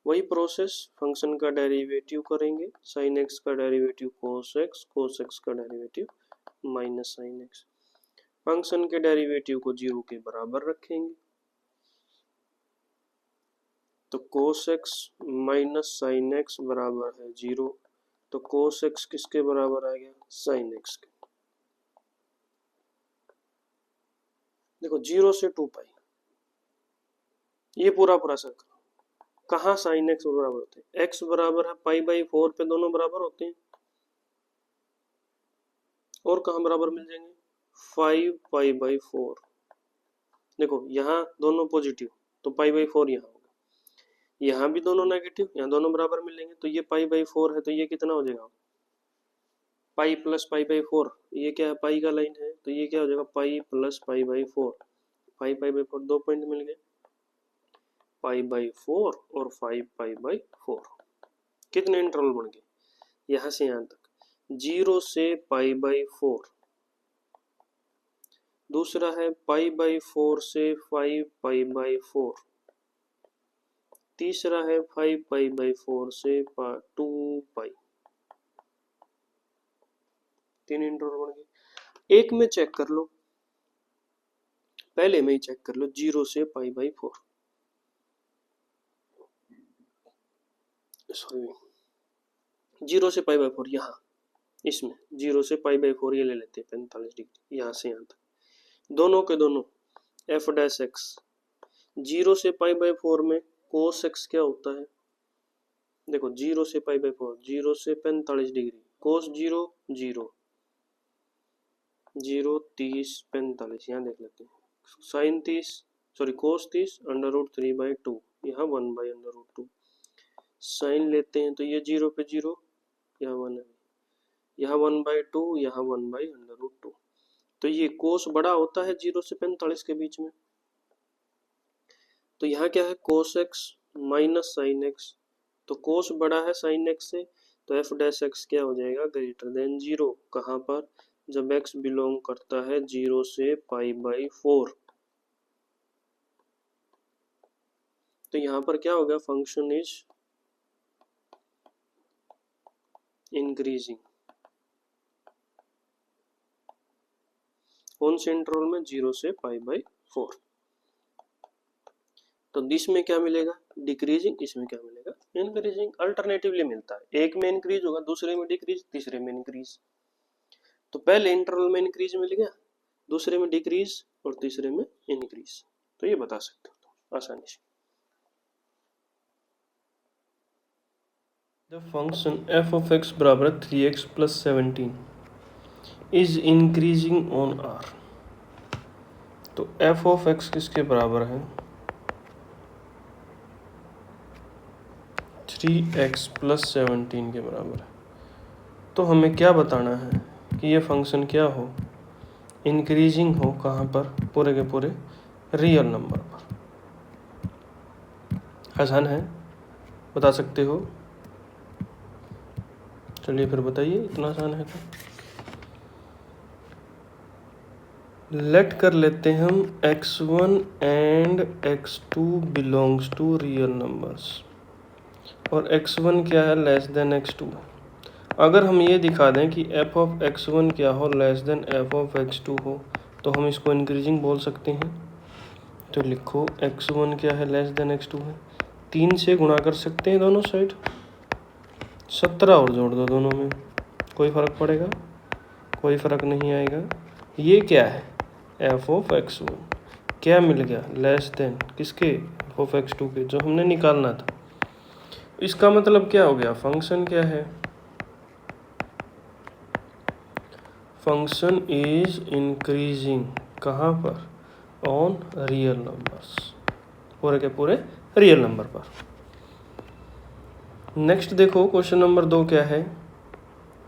वही प्रोसेस फंक्शन का डेरिवेटिव करेंगे, साइन एक्स का डेरिवेटिव कोस एक्स का derivative minus sine x. Function के डेरिवेटिव को 0 के बराबर रखेंगे, तो cos x minus sine x बराबर है 0। तो कोस एक्स किसके बराबर आ गया, साइन एक्स के। देखो 0 से 2 पाई, ये पूरा सर्कल। कहाँ साइन एक्स बराबर होते हैं, एक्स बराबर है पाई बाई 4 पे, दोनों बराबर होते हैं। और कहाँ बराबर मिल जाएंगे, 5 पाई बाई 4। देखो यहाँ दोनों पॉजिटिव, तो पाई बाई 4 यहाँ होगा। यहाँ भी दोनों नेगेटिव, यहाँ दोनों बराबर मिलेंगे। तो ये पाई बाई 4 है, तो ये कितना हो जाएगा, पाई प्लस पाई बाई 4। ये क्या है, पाई का लाइन है, तो ये क्या हो जाएगा, pi plus pi by 4। Pi pi by 4 2 point मिल गए, पाई बाई 4 और 5 पाई बाई 4। कितने इंटरवल बन गए, यहाँ से यहाँ तक 0 से पाई बाई 4। दूसरा है पाई बाई 4 से 5 पाई बाई 4। तीसरा है 5 पाई बाई 4 से 2 पाई। 3 इंटरवल बन गए। एक में चेक कर लो, पहले में ही चेक कर लो, 0 से पाई बाई 4। सॉरी 0 से पाई बाई 4, यहाँ इसमें 0 से पाई बाई 4 ये ले लेते हैं 45 डिग्री, यहाँ से यहाँ तक दोनों के दोनों एफ डैश एक्स। 0 से पाई बाई 4 में कोस एक्स क्या होता है, देखो 0 से पाई बाई 4, 0 से 45 डिग्री, कोस 0 0 0 30 45, यहाँ देख लेते हैं। Sine 30 sorry cos 30 under root 3 by 2, यहाँ 1 बाई अंडर रूट 2। साइन लेते हैं तो ये 0 पे 0, यहाँ 1 है, यहाँ 1 बाई 2, यहाँ 1 बाई अंडर रूट 2। तो ये कोस बड़ा होता है 0 से 45 के बीच में। तो यहाँ क्या है, cos x minus sine x. तो कोस बड़ा है साइन एक्स से, तो एफ डैश एक्स क्या हो जाएगा, ग्रेटर देन 0। कहाँ पर, जब एक्स बिलोंग करता है 0 से पाई बाई 4। तो यहाँ पर क्या हो गया, फंक्शन इज इंक्रीजिंग। कौन से इंटरवल में, 0 से पाई बाई 4। तो दिस में क्या मिलेगा, डिक्रीजिंग, इसमें क्या मिलेगा, इंक्रीजिंग। अल्टरनेटिवली मिलता है, एक में इंक्रीज होगा, दूसरे में डिक्रीज, तीसरे में इंक्रीज। तो पहले इंटरवल में इंक्रीज मिल गया, दूसरे में डिक्रीज और तीसरे में इंक्रीज। तो ये बता सकते हो आसानी से। The function f of x बराबर 3x plus 17 is increasing on R. तो एफ ऑफ एक्स किसके बराबर है, 3x प्लस 17 के बराबर है। तो हमें क्या बताना है कि ये फंक्शन क्या हो, इंक्रीजिंग हो। कहाँ पर, पूरे के पूरे रियल नंबर पर। आसान है, बता सकते हो। चलिए फिर बताइए, इतना आसान है तो लेट कर लेते हैं हम x1 and x2 belongs to real numbers, और x1 क्या है, लेस देन x2। अगर हम ये दिखा दें कि f ऑफ x1 क्या हो, less than f of x2 हो, तो हम इसको इंक्रीजिंग बोल सकते हैं। तो लिखो x1 क्या है, लेस देन x2 है। 3 से गुणा कर सकते हैं दोनों साइड, 17 और जोड़ दो दोनों में, कोई फ़र्क पड़ेगा, कोई फ़र्क नहीं आएगा। ये क्या है, f ऑफ x1 क्या मिल गया, लेस देन किसके, f ऑफ x2 के, जो हमने निकालना था। इसका मतलब क्या हो गया, फंक्शन क्या है, फंक्शन इज इंक्रीजिंग। कहाँ पर, ऑन रियल नंबर्स, पूरे के पूरे रियल नंबर पर। नेक्स्ट देखो क्वेश्चन नंबर 2 क्या है,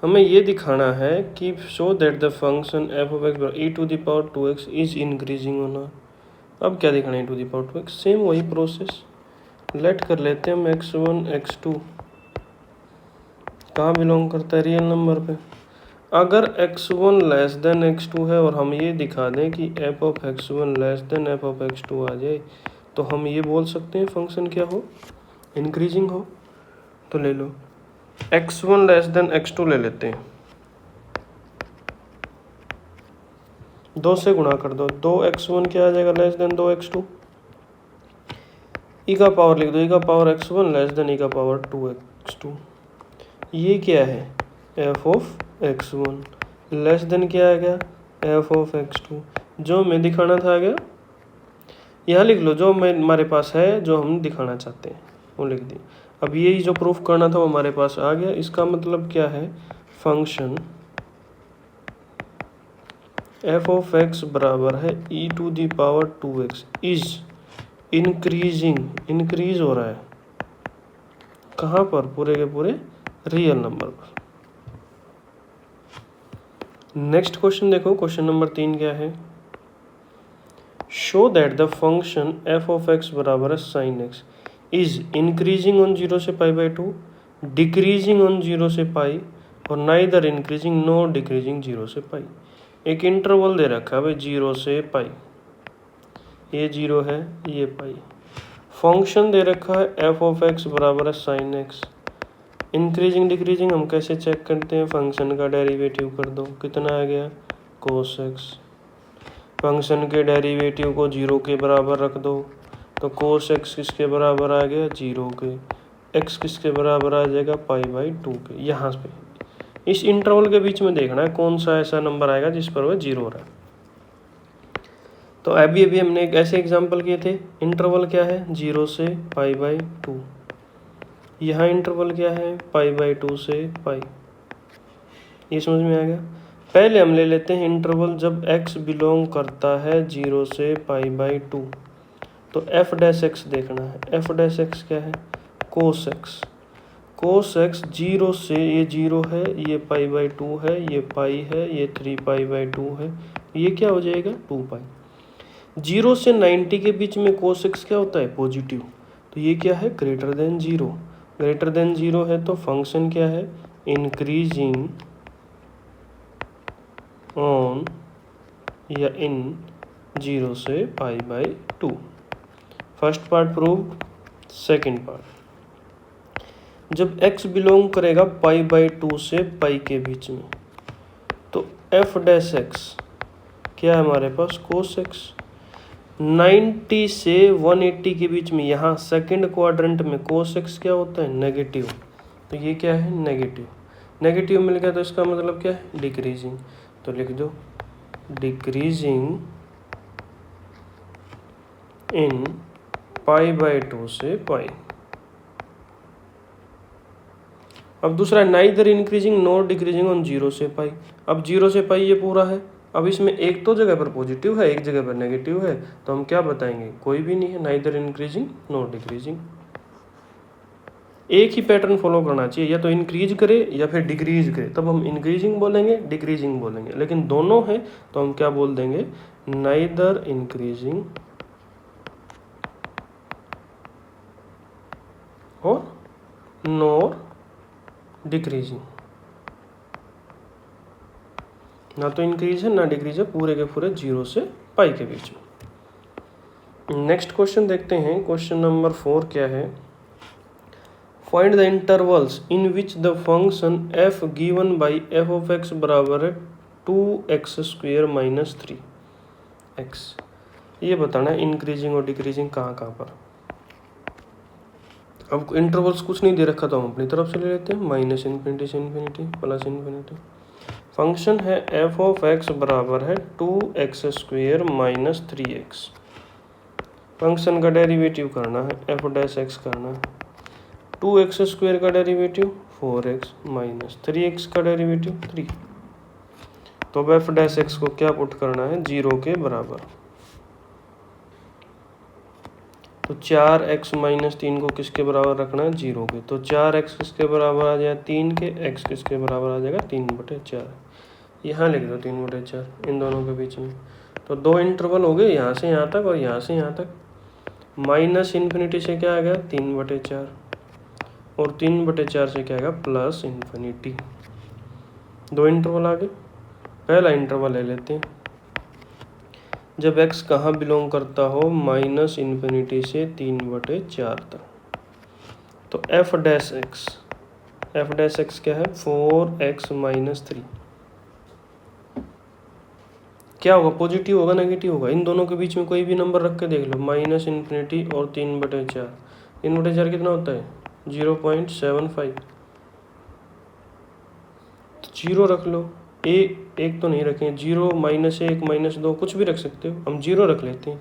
हमें ये दिखाना है कि show that the function f of x e to the power 2x is increasing और नॉट। अब क्या दिखाना है, e to the power 2x, same वही प्रोसेस, लेट कर लेते हैं हम x1 x2 कहाँ बिलोंग करता है, रियल नंबर पे। अगर x1 लेस देन x2 है और हम ये दिखा दें कि f of x1 less than f of x2 आ जाए, तो हम ये बोल सकते हैं फंक्शन क्या हो, इंक्रीजिंग हो। तो ले लो x1 लेस देन x2 ले लेते हैं, 2 से गुणा कर दो, 2x1 क्या आ जाएगा, लेस देन 2x2, ई का पावर लिख दो, ई का पावर x1 लेस देन ई का पावर 2x2। ये क्या है, f of x1 less then क्या आ गया, f ऑफ x2। जो मैं दिखाना था आ गया, यहाँ लिख लो जो मैं हमारे पास है, जो हम दिखाना चाहते हैं वो लिख दिए। अब यही जो प्रूफ करना था वो हमारे पास आ गया। इसका मतलब क्या है, फंक्शन f ऑफ x बराबर है e to the power 2x is increasing, increase हो रहा है कहाँ पर, पूरे के पूरे रियल नंबर पर। नेक्स्ट क्वेश्चन देखो, क्वेश्चन नंबर 3 क्या है, show that the function f of x बराबर है sin x is increasing on 0 से पाई बाई 2, डिक्रीजिंग ऑन 0 से पाई, और नाइदर इंक्रीजिंग नो डिक्रीजिंग 0 से पाई। एक इंटरवल दे रखा है भाई 0 से पाई, ये 0 है ये पाई। फंक्शन दे रखा है f ऑफ x बराबर है sin x। इंक्रीजिंग डिक्रीजिंग हम कैसे चेक करते हैं, फंक्शन का डेरिवेटिव कर दो, कितना आ गया cos x। फंक्शन के डेरिवेटिव को 0 के बराबर रख दो, तो cos x किसके बराबर आ गया, 0 के, x किसके बराबर आ जाएगा, पाई बाई 2 के। यहाँ पे इस इंटरवल के बीच में देखना है कौन सा ऐसा नंबर आएगा जिस पर वह 0 हो रहा है। तो अभी अभी हमने एक ऐसे एग्जाम्पल किए थे, इंटरवल क्या है 0 से पाई बाई 2, यहाँ इंटरवल क्या है पाई बाई 2 से पाई। ये समझ में आ गया। पहले हम ले लेते हैं इंटरवल जब x बिलोंग करता है 0 से पाई बाई 2, तो f डैश x देखना है। f डैश x क्या है, cos x। cos x 0 से, ये 0 है, ये पाई बाई 2 है, ये पाई है, ये 3 पाई बाई 2 है, ये क्या हो जाएगा 2 पाई। 0 से 90 के बीच में cos x क्या होता है, पॉजिटिव, तो ये क्या है ग्रेटर देन 0। ग्रेटर देन 0 है तो फंक्शन क्या है, इंक्रीजिंग ऑन या इन 0 से pi by 2। First part proved. Second part, जब x बिलोंग करेगा पाई बाई 2 से पाई के बीच में, तो f डैश x क्या है हमारे पास, cos x। 90 से 180 के बीच में, यहाँ सेकंड क्वाड्रेंट में cos x क्या होता है, नेगेटिव, तो ये क्या है नेगेटिव। नेगेटिव मिल गया तो इसका मतलब क्या है, डिक्रीजिंग, तो लिख दो डिक्रीजिंग इन पाई बाई 2 से पाई। अब दूसरा neither increasing nor decreasing on 0 से पाई। अब 0 से पाई ये पूरा है, अब इसमें एक तो जगह पर पॉजिटिव है, एक जगह पर नेगेटिव है, तो हम क्या बताएंगे, कोई भी नहीं है, नाइदर इंक्रीजिंग नॉर डिक्रीजिंग। एक ही पैटर्न फॉलो करना चाहिए, या तो इंक्रीज करे या फिर डिक्रीज करे, तब हम इंक्रीजिंग बोलेंगे डिक्रीजिंग बोलेंगे। लेकिन दोनों है तो हम क्या बोल देंगे, नाइदर इंक्रीजिंग और नॉर डिक्रीजिंग। ना तो इंक्रीज है ना डिक्रीज है, पूरे के पूरे 0 से पाई के बीच में। नेक्स्ट क्वेश्चन देखते हैं, क्वेश्चन नंबर 4 क्या है, find the intervals in which the function f given by f of x बराबर है 2x² माइनस 3x। ये बताना है इंक्रीजिंग और डिक्रीजिंग कहाँ कहाँ पर। अब इंटरवल्स कुछ नहीं दे रखा तो हम अपनी तरफ से ले लेते हैं, माइनस इन्फिनिटी से इन्फिनिटी प्लस इन्फिनिटी। फंक्शन है f ऑफ x बराबर है 2x² माइनस 3x। फंक्शन का डेरिवेटिव करना है, f डैश x करना है, 2x² का डेरिवेटिव 4x माइनस 3x का डेरिवेटिव 3। तो अब f डैश x को क्या पुट करना है, 0 के बराबर। तो 4x माइनस 3 को किसके बराबर रखना है, 0 के। तो 4x किसके बराबर आ जाएगा, 3 के। x किसके बराबर आ जाएगा, 3/4। यहाँ लिख दो 3/4 इन दोनों के बीच में। तो दो इंटरवल हो गए, यहाँ से यहाँ तक और यहाँ से यहाँ तक। माइनस इन्फिनिटी से क्या आ गया, 3/4, और 3/4 से क्या आएगा, प्लस इन्फिनिटी। दो इंटरवल आ गए। पहला इंटरवल ले लेते हैं, जब x कहाँ बिलोंग करता हो, माइनस इन्फिनिटी से 3/4 तक। तो f डैश x क्या है, 4x माइनस 3। क्या होगा, पॉजिटिव होगा नेगेटिव होगा, इन दोनों के बीच में कोई भी नंबर रख के देख लो। माइनस इन्फिनिटी और 3/4, 3/4 कितना होता है, 0.75। 0 रख लो, एक तो नहीं रखें, 0 -1 -2 कुछ भी रख सकते हो, हम 0 रख लेते हैं।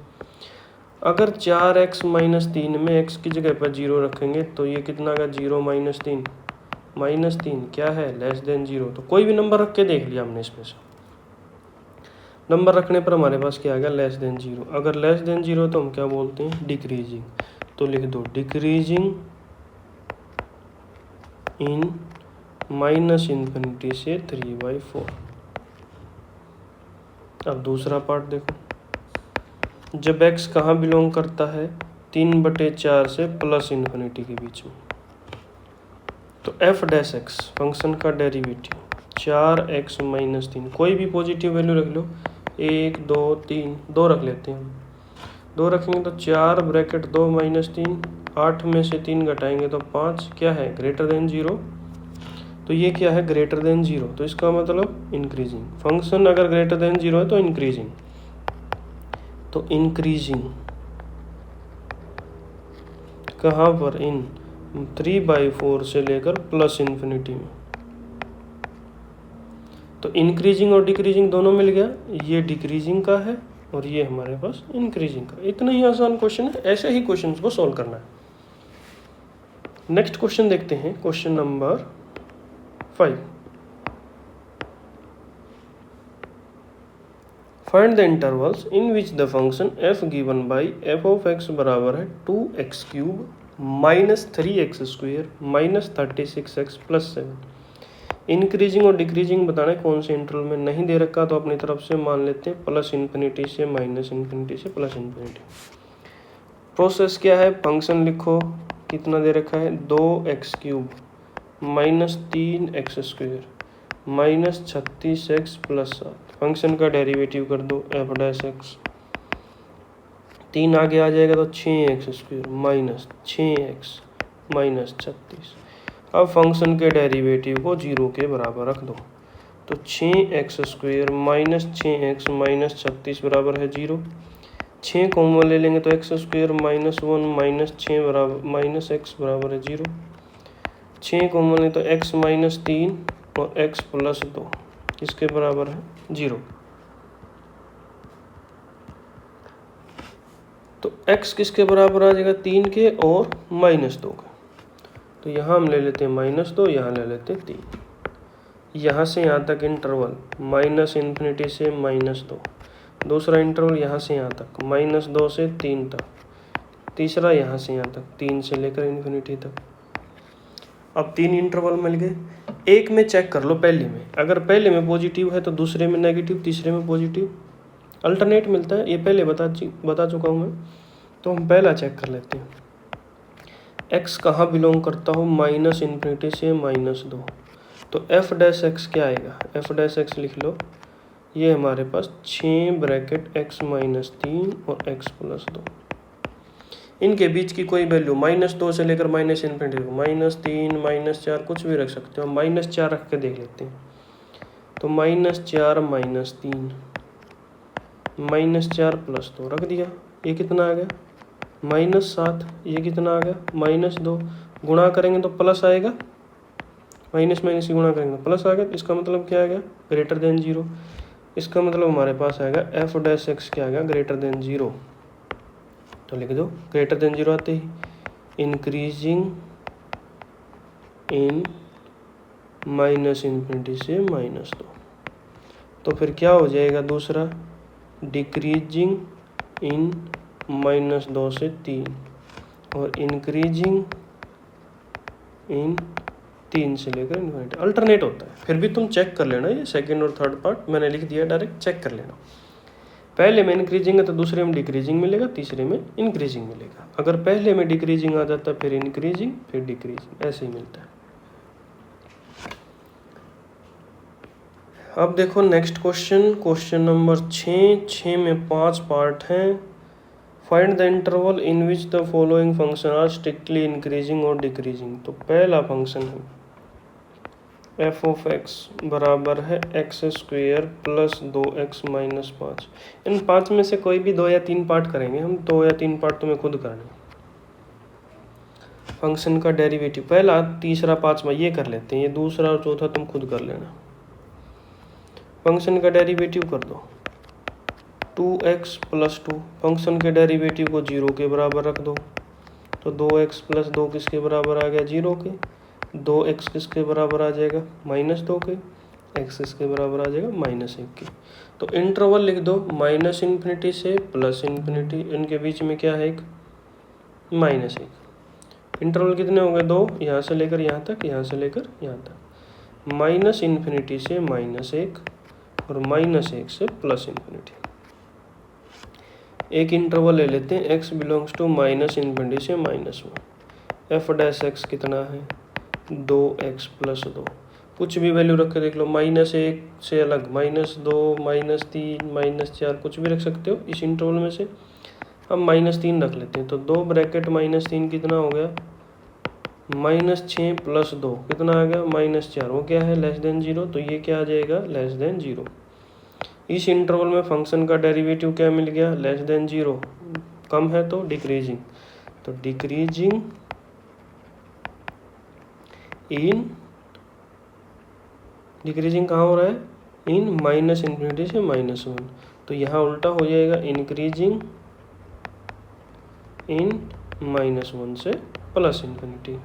अगर 4x माइनस 3 में x की जगह पर 0 रखेंगे तो ये कितना का, 0 माइनस 3 क्या है, लेस देन 0। तो कोई भी नंबर रख के देख लिया हमने इसमें से। नंबर रखने पर हमारे पास क्या आ गया, लेस देन 0। अगर लेस देन 0 तो हम क्या बोलते हैं, डिक्रीजिंग। तो लिख दो डिक्रीजिंग इन माइनस इन्फिनिटी से 3/4। अब दूसरा पार्ट देखो, जब x कहाँ बिलोंग करता है, 3/4 से प्लस इन्फिनिटी के बीच में। तो f डैश x फंक्शन का डेरिवेटिव 4x माइनस 3, कोई भी पॉजिटिव वैल्यू रख लो, 1 2 3, 2 रख लेते हैं हम। 2 रखेंगे तो 4 ब्रैकेट 2 माइनस 3, 8 में से 3 घटाएंगे तो 5, क्या है, ग्रेटर देन 0। तो ये क्या है, ग्रेटर देन 0, तो इसका मतलब इंक्रीजिंग। फंक्शन अगर ग्रेटर देन 0 है तो इंक्रीजिंग। तो इंक्रीजिंग कहाँ पर, इन 3/4 से लेकर प्लस इन्फिनिटी में। तो इंक्रीजिंग और डिक्रीजिंग दोनों मिल गया, ये डिक्रीजिंग का है और ये हमारे पास इंक्रीजिंग का। इतना ही आसान क्वेश्चन है, ऐसे ही क्वेश्चन को सॉल्व करना है। नेक्स्ट क्वेश्चन देखते हैं, question number 5। Find the intervals in which the function f given by f of x बराबर है 2x³ minus 3x² minus 36x plus 7। Increasing और डिक्रीजिंग बताना है कौन से इंटरवल में, नहीं दे रखा तो अपनी तरफ से मान लेते हैं प्लस इन्फिनिटी से माइनस इन्फिनिटी से प्लस इन्फिनिटी। प्रोसेस क्या है, फंक्शन लिखो, कितना दे रखा है, 2x³ minus 3x² minus 36x plus 7। Function का डेरिवेटिव कर दो f डैश x, 3 आगे आ जाएगा तो 6x² माइनस 6x माइनस 36। अब फंक्शन के डेरिवेटिव को 0 के बराबर रख दो। तो 6x² माइनस 6x माइनस 36 बराबर है 0। 6 कॉमन ले लेंगे तो x² माइनस 1 माइनस 6 बराबर माइनस x बराबर है 0। 6 कॉमन ले तो x माइनस 3 और x प्लस 2 इसके बराबर है 0। तो x किसके बराबर आ जाएगा, 3 के और माइनस 2 के। तो यहाँ हम ले लेते हैं -2, यहाँ ले लेते हैं 3। यहाँ से यहाँ तक इंटरवल माइनस इन्फिनिटी से -2। दूसरा इंटरवल यहाँ से यहाँ तक -2 से 3 तक। तीसरा यहाँ से यहाँ तक 3 से लेकर इन्फिनिटी तक। अब 3 इंटरवल मिल गए। एक में चेक कर लो, पहले में अगर पहले में पॉजिटिव है तो दूसरे में नेगेटिव, तीसरे में पॉजिटिव, अल्टरनेट मिलता है। ये पहले बता चुका हूँ मैं। तो हम पहला चेक कर लेते हैं, x कहाँ बिलोंग करता हो, माइनस इन्फिनिटी से -2। तो f डैश x क्या आएगा, f डैश x लिख लो, ये हमारे पास 6 ब्रैकेट x माइनस 3 और x प्लस 2। इनके बीच की कोई वैल्यू -2 से लेकर माइनस इन्फिनिटी, -3 -4 कुछ भी रख सकते हो। -4 रख के देख लेते हैं। तो -4 -3 -4 प्लस 2 रख दिया, ये कितना आ गया, -7। ये कितना आ गया, -2। गुणा करेंगे तो प्लस आएगा, माइनस माइनस की गुणा करेंगे तो प्लस आ गया। इसका मतलब क्या आ गया, ग्रेटर देन 0। इसका मतलब हमारे पास आएगा f डैश x क्या आ गया, ग्रेटर देन 0। तो लिख दो ग्रेटर देन 0 आते ही इंक्रीजिंग इन माइनस इन्फिनिटी से -2। तो फिर क्या हो जाएगा दूसरा, डिक्रीजिंग इन -2 से 3। और इंक्रीजिंग इन 3 से लेकर इन्फिनिटी, अल्टरनेट होता है। फिर भी तुम चेक कर लेना, ये सेकंड और थर्ड पार्ट मैंने लिख दिया, डायरेक्ट चेक कर लेना। पहले में इंक्रीजिंग है तो दूसरे में डिक्रीजिंग मिलेगा, तीसरे में इंक्रीजिंग मिलेगा। अगर पहले में डिक्रीजिंग आ जाता है फिर इंक्रीजिंग फिर डिक्रीजिंग, ऐसे ही मिलता है। अब देखो नेक्स्ट क्वेश्चन, क्वेश्चन नंबर 6 में 5 पार्ट हैं। Find the interval in which the following function are strictly increasing और डिक्रीजिंग। तो पहला फंक्शन है एफ ऑफ एक्स बराबर है x square plus 2x minus 5। इन 5 में से कोई भी 2 या 3 पार्ट करेंगे हम, 2 या 3 पार्ट तुम्हें खुद करने। फंक्शन का डेरिवेटिव पहला, तीसरा, पांचवा ये कर लेते हैं, ये दूसरा और चौथा तुम खुद कर लेना। फंक्शन का डेरिवेटिव कर दो 2x प्लस 2, फंक्शन के डेरिवेटिव को 0 के बराबर रख दो, तो 2x प्लस 2 किसके बराबर आ गया, 0 के। 2x किसके बराबर आ जाएगा, -2 के। x किसके बराबर आ जाएगा, -1 के। तो इंटरवल लिख दो -∞ से +∞, इनके बीच में क्या है, एक -1। इंटरवल कितने हो गए, 2, यहाँ से लेकर यहाँ तक, यहाँ से लेकर यहाँ तक। -∞ से -1 और -1 से +∞। एक इंटरवल ले लेते हैं x बिलोंग्स टू -∞ से -1। एफ डैश एक्स कितना है, 2x प्लस 2। कुछ भी वैल्यू रख के देख लो, -1 से अलग, -2, -3, -4 कुछ भी रख सकते हो इस इंटरवल में से। हम -3 रख लेते हैं, तो 2 ब्रैकेट -3 कितना हो गया, -6 प्लस 2 कितना आ गया, -4। वो क्या है, लेस देन 0, तो ये क्या आ जाएगा, लेस देन 0। इस इंटरवल में फंक्शन का डेरिवेटिव क्या मिल गया, लेस देन 0, कम है तो डिक्रीजिंग, तो डिक्रीजिंग इन, डिक्रीजिंग कहाँ हो रहा है, इन -∞ से -1। तो यहाँ उल्टा हो जाएगा, इंक्रीजिंग इन -1 से +∞,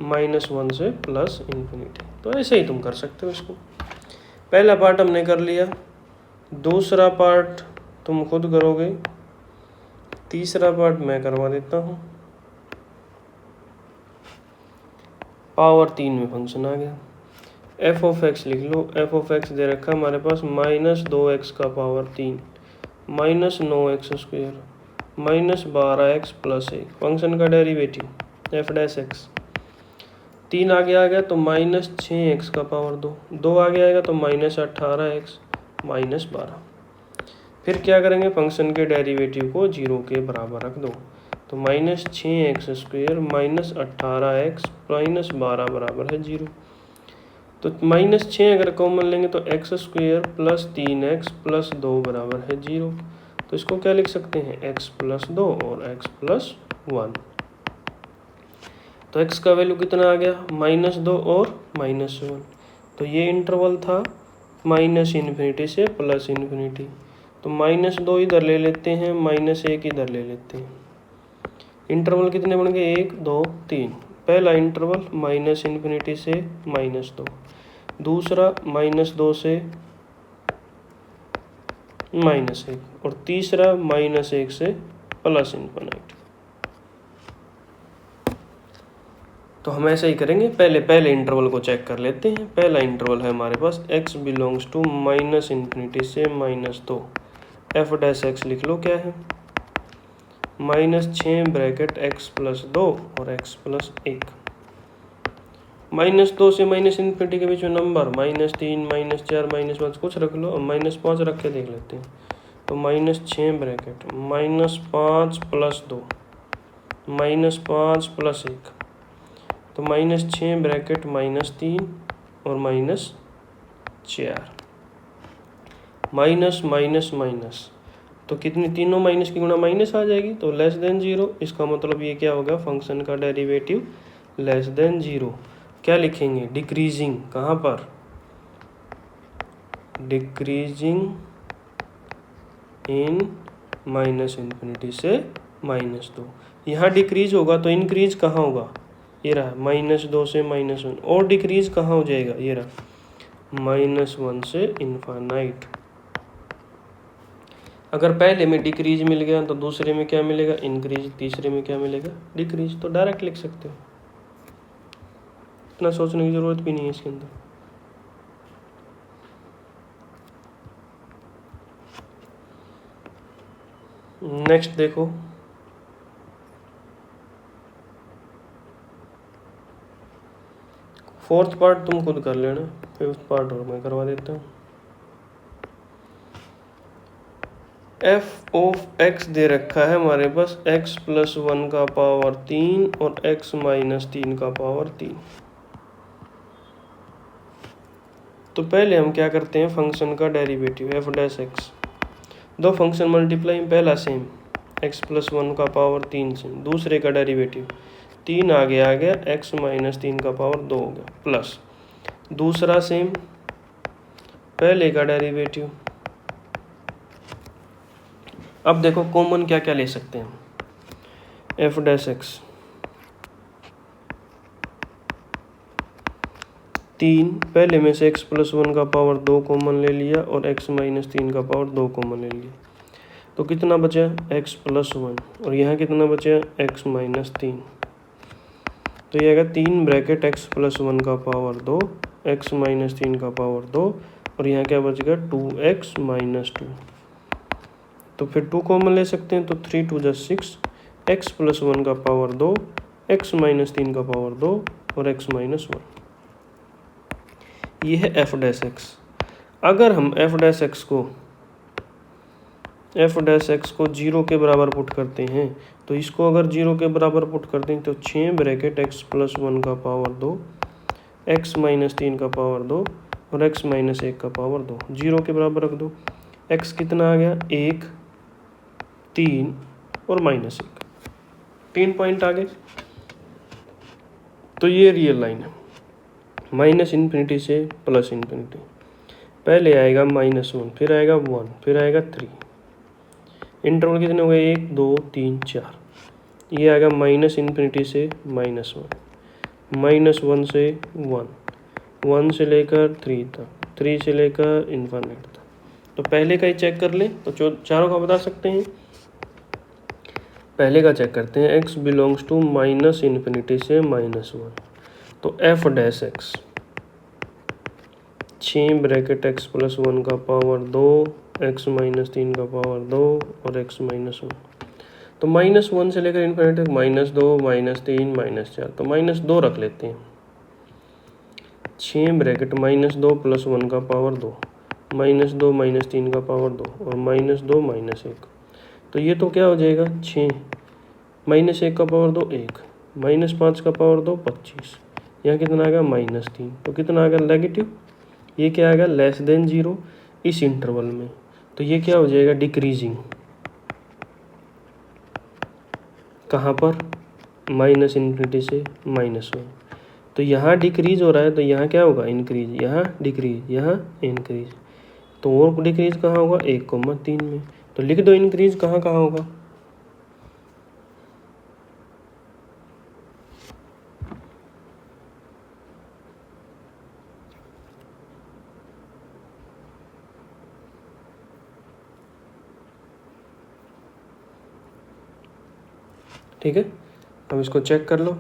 -1 से +∞। तो ऐसे ही तुम कर सकते हो इसको। पहला पार्ट हमने कर लिया, दूसरा पार्ट तुम खुद करोगे, तीसरा पार्ट मैं करवा देता हूँ। पावर 3 में फंक्शन आ गया, एफ ऑफ एक्स लिख लो। एफ ऑफ एक्स दे रखा है हमारे पास -2x का power 3, -9x square, -12x plus 1। Function का डेरिवेटिव एफ डैश एक्स, 3 आगे आ गया तो -6x का पावर 2, 2 आगे आएगा तो -18x -12। फिर क्या करेंगे, फंक्शन के डेरिवेटिव को 0 के बराबर रख दो, तो -6x स्क्वेयर -18x -12 बराबर है 0। तो -6 अगर कॉमन लेंगे तो x square plus 3x plus 2 बराबर है 0। तो इसको क्या लिख सकते हैं, x प्लस 2 और x प्लस 1। तो x का वैल्यू कितना आ गया, -2 और -1। तो ये इंटरवल था -∞ से +∞। तो -2 इधर ले लेते हैं, -1 इधर ले लेते हैं। इंटरवल कितने बन गए, 1, 2, 3। पहला इंटरवल -∞ से -2, दूसरा -2 से -1 और तीसरा -1 से +∞। तो हम ऐसे ही करेंगे, पहले इंटरवल को चेक कर लेते हैं। पहला इंटरवल है हमारे पास x बिलोंग्स टू -∞ से -2। एफ डैश एक्स लिख लो, क्या है, -6 ब्रैकेट x प्लस 2 और x प्लस 1। -2 से -∞ के बीच में नंबर -3, -4, -5 कुछ रख लो, -5 रख के देख लेते हैं। तो -6 ब्रैकेट -5 प्लस 2, -5 प्लस 1, तो -6 ब्रैकेट -3 और -4, माइनस माइनस माइनस, तो कितनी, तीनों माइनस की गुणा माइनस आ जाएगी, तो लेस देन 0। इसका मतलब ये क्या होगा, फंक्शन का डेरिवेटिव लेस देन 0। क्या लिखेंगे, डिक्रीजिंग, कहाँ पर, डिक्रीजिंग इन -∞ से -2। यहाँ डिक्रीज होगा तो इंक्रीज कहाँ होगा, ये रहा -2 से -1, और डिक्रीज कहाँ हो जाएगा, ये रहा -1 से इनफाइनाइट। अगर पहले में डिक्रीज मिल गया तो दूसरे में क्या मिलेगा, इंक्रीज, तीसरे में क्या मिलेगा, डिक्रीज। तो डायरेक्ट लिख सकते हो, इतना सोचने की जरूरत भी नहीं है इसके अंदर। नेक्स्ट देखो, फोर्थ पार्ट तुम खुद कर लेना, फिफ्थ पार्ट और मैं करवा देता हूँ। एफ ऑफ एक्स दे रखा है हमारे पास x प्लस 1 का पावर 3 और x माइनस 3 का पावर 3। तो पहले हम क्या करते हैं, फंक्शन का डेरिवेटिव एफ डैश एक्स, दो फंक्शन मल्टीप्लाई, पहला सेम x प्लस 1 का पावर 3 से, दूसरे का डेरिवेटिव 3 आगे आ गया, x माइनस 3 का पावर 2 हो गया, प्लस दूसरा सेम पहले का डेरिवेटिव। अब देखो कॉमन क्या क्या ले सकते हैं, एफ डैश एक्स 3, पहले में से x प्लस 1 का पावर 2 कॉमन ले लिया और x माइनस 3 का पावर 2 कॉमन ले लिया, तो कितना बचा, x प्लस 1, और यहाँ कितना बचा, x माइनस 3। तो ये आएगा 3 ब्रैकेट x प्लस 1 का पावर 2, x माइनस 3 का पावर 2, और यहाँ क्या बचेगा 2x माइनस 2। तो फिर 2 कॉमन ले सकते हैं, तो 3 2 जा 6, x प्लस 1 का पावर 2, x माइनस 3 का पावर 2 और x माइनस 1। ये है एफ डैश एक्स। अगर हम एफ डैश एक्स को 0 के बराबर पुट करते हैं, तो इसको अगर 0 के बराबर पुट करते हैं तो 6 ब्रैकेट x प्लस 1 का पावर 2, x माइनस 3 का पावर 2 और x माइनस 1 का पावर 2, 0 के बराबर रख दो। x कितना आ गया, 1, 3 और माइनस 1, 3 पॉइंट आ गए। तो ये रियल लाइन है, माइनस इन्फिनिटी से प्लस इन्फिनिटी, पहले आएगा -1, फिर आएगा 1, फिर आएगा 3, इंटरवल कितने हो गए, 1 2 3 4, ये आएगा माइनस इन्फिनिटी से -1, -1 से 1, 1 से लेकर 3 तक, 3 से लेकर इन्फिनिट तक। तो पहले का ही चेक कर लें, तो चारों का बता सकते हैं। पहले का चेक करते हैं, x belongs to minus infinity से -1, तो f dash x 6 bracket x plus 1 का पावर 2, x माइनस 3 का पावर 2 और x माइनस 1। तो -1 से लेकर इन्फिनिटी तक -2 -3 -4, तो -2 रख लेते हैं। 6 ब्रैकेट -2 प्लस 1 का पावर 2, -2 -3 का पावर 2 और -2 -1। तो ये तो क्या हो जाएगा, 6 -1 का पावर 2 1, -5 का पावर 2 25, यहाँ कितना आ गया -3, तो कितना आ गया नेगेटिव, ये क्या आ गया लेस देन 0 इस इंटरवल में। तो ये क्या हो जाएगा, डिक्रीजिंग, कहाँ पर, माइनस इन्फिनिटी से -1। तो यहाँ डिक्रीज हो रहा है, तो यहाँ क्या होगा, इंक्रीज, यहाँ डिक्रीज, यहाँ इंक्रीज। तो और डिक्रीज कहाँ होगा, 1,3 में। तो लिख दो इंक्रीज कहाँ कहाँ होगा। ठीक है, अब इसको चेक कर लो,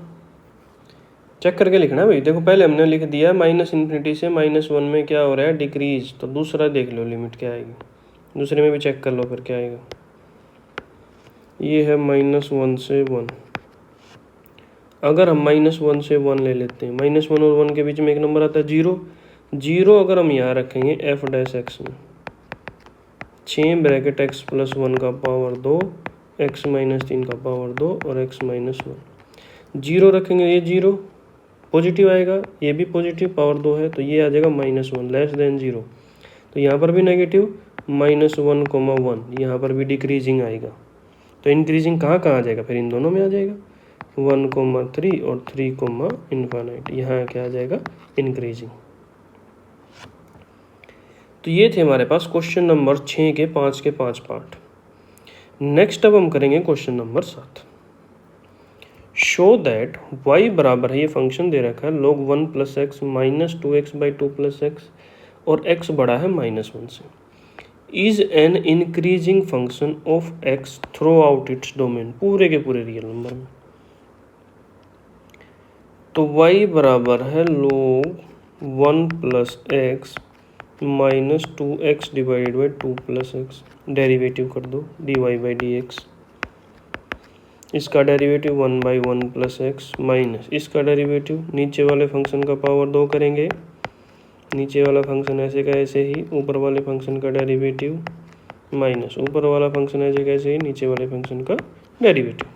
चेक करके लिखना है भाई। देखो पहले हमने लिख दिया माइनस इन्फिनिटी से -1 में क्या हो रहा है, डिक्रीज। तो दूसरा देख लो लिमिट क्या आएगी, दूसरे में भी चेक कर लो फिर क्या आएगा। ये है -1 से 1, अगर हम -1 से 1 ले लेते हैं, -1 और 1 के बीच में एक नंबर आता है 0, 0 अगर हम यहाँ रखेंगे एफ डैश एक्स में, 6 ब्रैकेट x प्लस 1 का पावर 2, x माइनस 3 का पावर 2 और x माइनस 1, 0 रखेंगे, ये 0 पॉजिटिव आएगा, ये भी पॉजिटिव, पावर 2 है, तो ये आ जाएगा -1 लेस देन 0। तो यहाँ पर भी नेगेटिव, -1,1, यहाँ पर भी डिक्रीजिंग आएगा। तो इंक्रीजिंग कहाँ कहाँ आ जाएगा, फिर इन दोनों में आ जाएगा, 1,3 और 3, इन्फिनिट, यहाँ क्या आ जाएगा, इंक्रीजिंग। तो ये थे हमारे पास क्वेश्चन नंबर 6 के 5 के 5 पार्ट। नेक्स्ट अब हम करेंगे question number 7। Show that y बराबर है, ये फंक्शन दे रखा है log 1 plus x -2x/2 plus x और x बड़ा है -1 से। Is an increasing function of x through out its domain, पूरे के पूरे रियल नंबर में। तो y बराबर है log 1 plus x minus 2x divided by 2 plus x. Derivative कर दो dy बाई डी एक्स। इसका derivative 1 by 1 plus x minus इसका डेरिवेटिव नीचे वाले फंक्शन का पावर 2 करेंगे, नीचे वाला फंक्शन ऐसे का ऐसे ही, ऊपर वाले फंक्शन का डेरिवेटिव माइनस ऊपर वाला फंक्शन ऐसे का ऐसे ही, नीचे वाले फंक्शन का derivative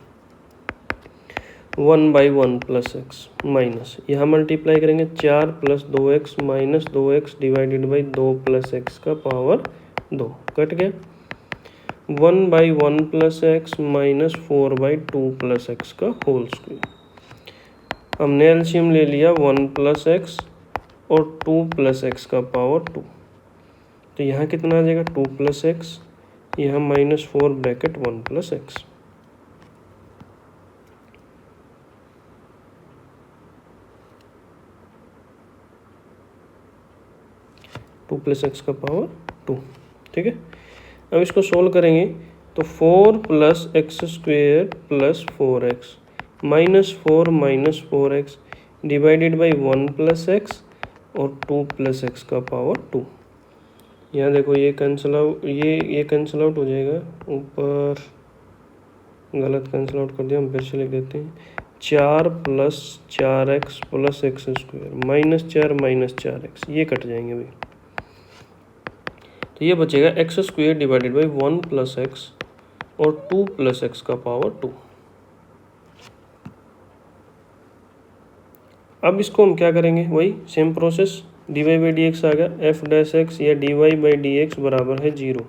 1 by 1 plus x minus यहाँ मल्टीप्लाई करेंगे 4 plus 2x minus 2x divided by 2 plus x का पावर 2 कट गया। 1 by 1 plus x minus 4 by 2 plus x का होल स्क्वायर। हमने एलसीएम ले लिया 1 प्लस एक्स और 2 प्लस एक्स का पावर 2, तो यहाँ कितना आ जाएगा 2 प्लस एक्स, यहाँ minus 4 bracket 1 plus x. Two plus x का पावर 2, ठीक है। अब इसको सोल्व करेंगे तो 4 plus x square plus 4x minus 4 x divided by 1 plus x और 2 प्लस एक्स का पावर 2। यहाँ देखो ये कैंसिल आउट, ये कैंसिल आउट हो जाएगा, ऊपर गलत कैंसिल आउट कर दिया, हम फिर से लिख देते हैं 4 plus 4x plus x square minus 4 ये कट जाएंगे भाई। तो ये बचेगा x square divided by 1 plus x और 2 प्लस एक्स का पावर 2। अब इसको हम क्या करेंगे, वही same process, d y by d x आ गया, एफ डैश एक्स या d y by d x बराबर है 0।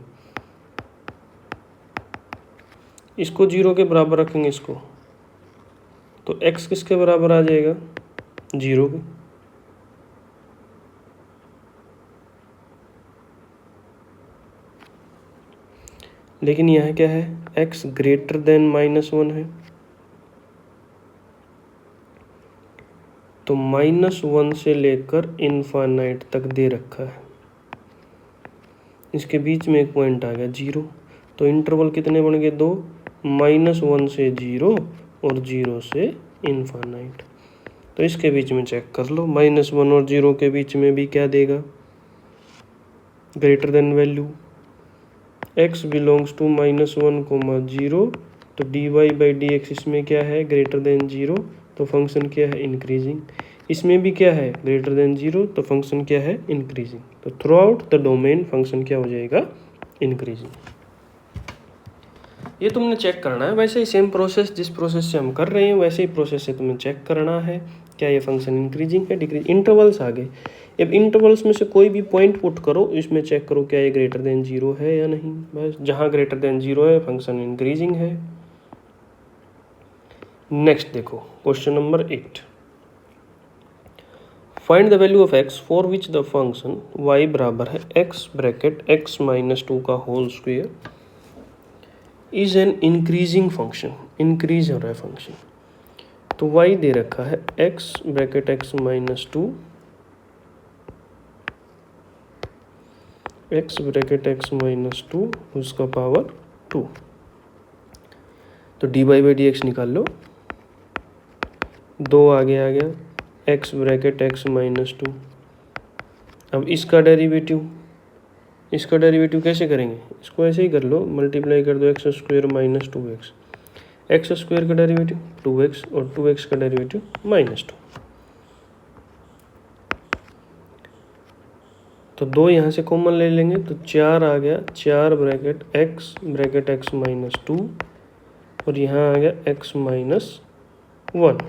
इसको 0 के बराबर रखेंगे इसको, तो x किसके बराबर आ जाएगा 0 के। लेकिन यहाँ क्या है, x ग्रेटर देन -1 है, तो -1 से लेकर इनफाइनाइट तक दे रखा है। इसके बीच में एक पॉइंट आ गया 0, तो इंटरवल कितने बन गए 2, -1 से 0 और 0 से इनफाइनाइट। तो इसके बीच में चेक कर लो, -1 और 0 के बीच में भी क्या देगा, greater than value x belongs to -1, 0, तो d y by d x इसमें क्या है ग्रेटर देन 0, तो फंक्शन क्या है इंक्रीजिंग। इसमें भी क्या है ग्रेटर देन 0, तो फंक्शन क्या है इंक्रीजिंग। तो through out the domain function क्या हो जाएगा इंक्रीजिंग। ये तुमने चेक करना है, वैसे ही सेम प्रोसेस जिस प्रोसेस से हम कर रहे हैं वैसे ही प्रोसेस से तुम्हें चेक करना है क्या ये फंक्शन इंक्रीजिंग है डिक्रीज। इंटरवल्स आ गए, अब इंटरवल्स में से कोई भी पॉइंट पुट करो, इसमें चेक करो क्या ये ग्रेटर देन 0 है या नहीं। बस जहाँ ग्रेटर देन 0 है फंक्शन इंक्रीजिंग है। नेक्स्ट देखो question number 8, find the value of x for which the function y बराबर है x ब्रैकेट x माइनस 2 का whole square is an increasing function, increase हो रहा है फंक्शन। तो y दे रखा है x bracket x minus 2, x bracket x minus 2 उसका पावर 2। तो d y by d x निकाल लो, 2 आगे आ गया, x ब्रैकेट x माइनस 2। अब इसका डेरिवेटिव कैसे करेंगे, इसको ऐसे ही कर लो, मल्टीप्लाई कर दो x square minus 2x, x square का डेरिवेटिव 2x और 2x का डेरिवेटिव -2। तो 2 यहाँ से कॉमन ले लेंगे तो 4 आ गया, 4 ब्रैकेट x माइनस 2 और यहाँ आ गया x माइनस 1।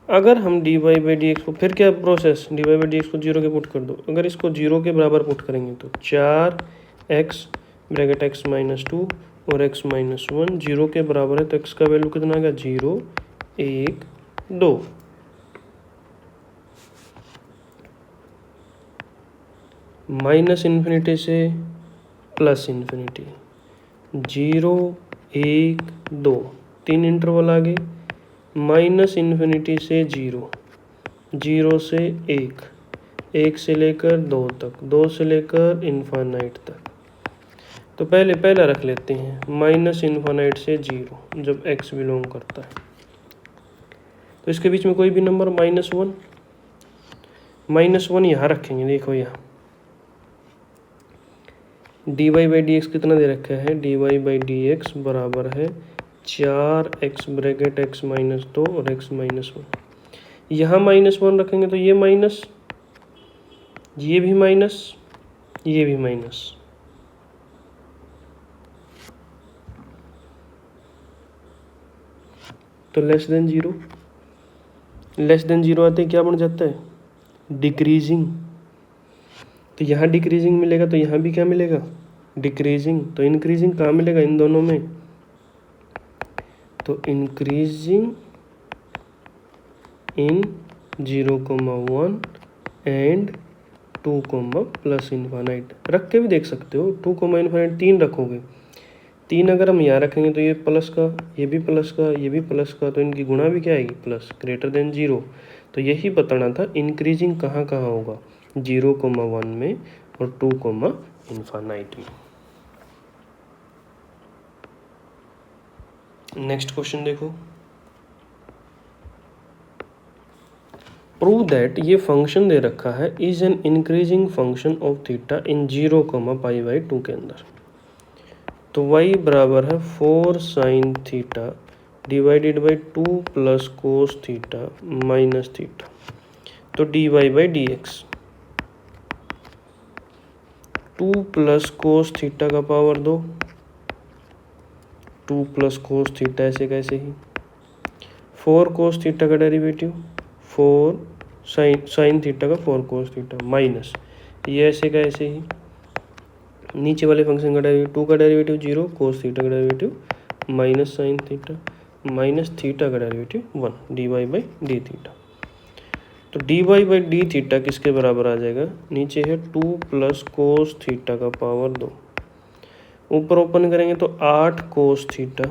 अगर हम d y by d x को, फिर क्या process, d y by d x को 0 के पुट कर दो। अगर इसको 0 के बराबर पुट करेंगे तो 4x ब्रैकेट x माइनस 2 और x माइनस 1 0 के बराबर है, तो x का वैल्यू कितना आ गया 0, 1, 2। माइनस इन्फिनिटी से प्लस इन्फिनिटी, 0, 1, 2, 3 इंटरवल आ गए, माइनस इन्फिनिटी से 0, 0 से 1, 1 से लेकर 2 तक, 2 से लेकर इन्फानाइट तक। तो पहला रख लेते हैं माइनस इन्फानाइट से 0 जब x बिलोंग करता है। तो इसके बीच में कोई भी नंबर -1 यहाँ रखेंगे। देखो यहाँ dy बाई डी एक्स कितना दे रखा है, dy बाई डी एक्स बराबर है 4x ब्रैकेट x माइनस 2 और x माइनस 1। यहाँ -1 रखेंगे तो ये माइनस, ये भी माइनस, ये भी माइनस। तो लेस देन जीरो आते क्या बन जाता है, डिक्रीजिंग। तो यहाँ डिक्रीजिंग मिलेगा तो यहाँ भी क्या मिलेगा, डिक्रीजिंग। तो इंक्रीजिंग कहाँ मिलेगा, इन दोनों में। तो increasing in 0,1 and 2, plus infinite. रख के भी देख सकते हो, 2, इन्फानाइट 3 रखोगे, 3 अगर हम यहाँ रखेंगे तो ये प्लस का, ये भी प्लस का, ये भी प्लस का, तो इनकी गुणा भी क्या आएगी, प्लस, ग्रेटर देन 0। तो यही बताना था इंक्रीजिंग कहाँ कहाँ होगा, 0,1 में और 2, इन्फानाइट में। नेक्स्ट क्वेश्चन देखो, प्रूव दैट ये फंक्शन दे रखा है is an increasing function of theta in 0,π/2 के अंदर। तो y बराबर है 4 sine theta divided by 2 plus cos theta minus theta. तो dy by d x 2 plus cos theta का पावर 2, 2 प्लस कोस थीटा ऐसे कैसे ही, 4 कोस थीटा का डेरिवेटिव 4 साइन थीटा का 4 कोस थीटा माइनस, ये ऐसे का ऐसे ही, नीचे वाले फंक्शन का डेरिवेटिव 2 का डेरिवेटिव 0, कोस थीटा का derivative minus sine theta minus theta का derivative 1, dy by d theta. तो dy बाई डी थीटा किसके बराबर आ जाएगा, नीचे है 2 प्लस कोस थीटा का पावर 2, ऊपर ओपन करेंगे तो 8 cos theta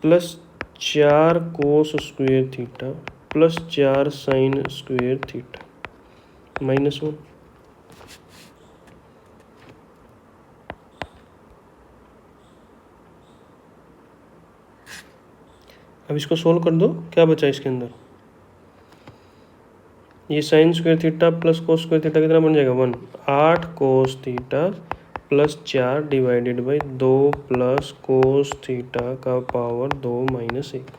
plus 4 cos square theta plus 4 sine square theta -1। अब इसको सोल्व कर दो, क्या बचा इसके अंदर, ये sine square theta plus cos square theta कितना बन जाएगा 1, 8 cos theta plus 4 divided by 2 plus cos theta का power 2 minus 1,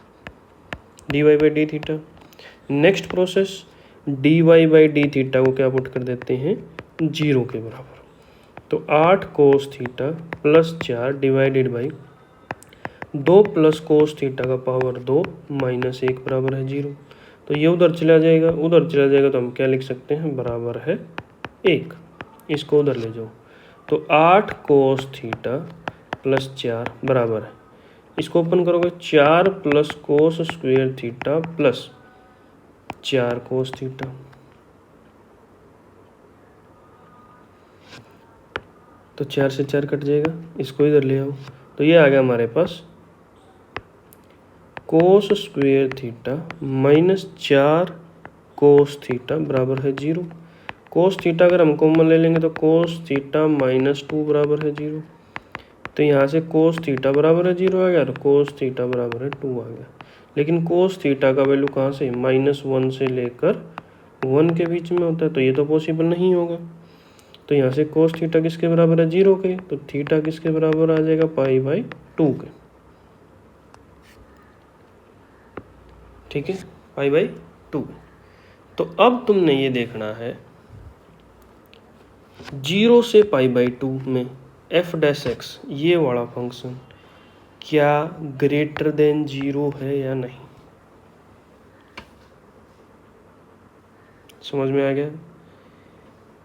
d y by d theta. Next process, d y by d theta को क्या पुट कर देते हैं 0 के बराबर। तो 8 cos theta plus 4 divided by 2 plus cos theta का पावर 2 माइनस 1 बराबर है 0। तो ये उधर चला जाएगा, तो हम क्या लिख सकते हैं, बराबर है 1। इसको उधर ले जाओ, तो 8 कोस थीटा प्लस 4 बराबर है, इसको ओपन करोगे 4 plus cos square theta plus 4 cos theta. तो 4 से 4 कट जाएगा, इसको इधर ले आओ, तो ये आ गया हमारे पास cos square theta minus 4 cos theta बराबर है 0। कोस थीटा अगर हम कॉमन ले लेंगे तो कोस थीटा माइनस 2 बराबर है 0। तो यहाँ से कोस थीटा बराबर है 0 आ गया और कोस थीटा बराबर है 2 आ गया। लेकिन कोस थीटा का वैल्यू कहाँ से, -1 से लेकर 1 के बीच में होता है, तो ये तो पॉसिबल नहीं होगा। तो यहाँ से कोस थीटा किसके बराबर है 0 के, तो थीटा किसके बराबर आ जाएगा π/2 के। ठीक है, π/2। तो अब तुमने ये देखना है 0 से π/2 में f' ये वाला फंक्शन क्या ग्रेटर देन 0 है या नहीं। समझ में आ गया,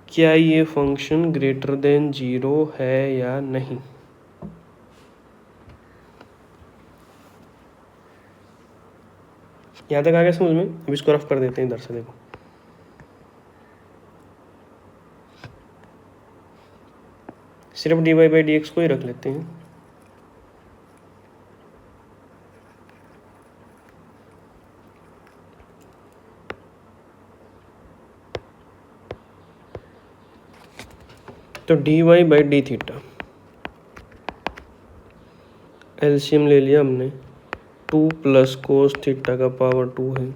क्या ये फंक्शन ग्रेटर देन 0 है या नहीं। यहाँ तक आ गया समझ में। अब इसको रफ कर देते हैं इधर से, देखो सिर्फ dy बाई डी एक्स को ही रख लेते हैं। तो dy by d theta LCM ले लिया हमने, 2 प्लस कोस थीटा का पावर 2 है,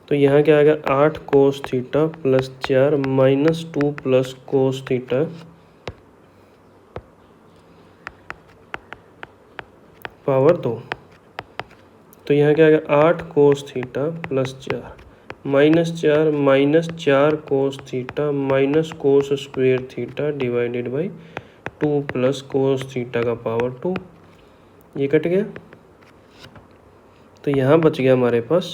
तो यहाँ क्या आ गया 8 cos theta plus 4 minus 2 plus cos theta power 2। तो यहाँ क्या आ गया 8 cos theta plus 4 minus 4 cos theta minus cos square theta divided by 2 plus cos theta का पावर 2। ये कट गया, तो यहाँ बच गया हमारे पास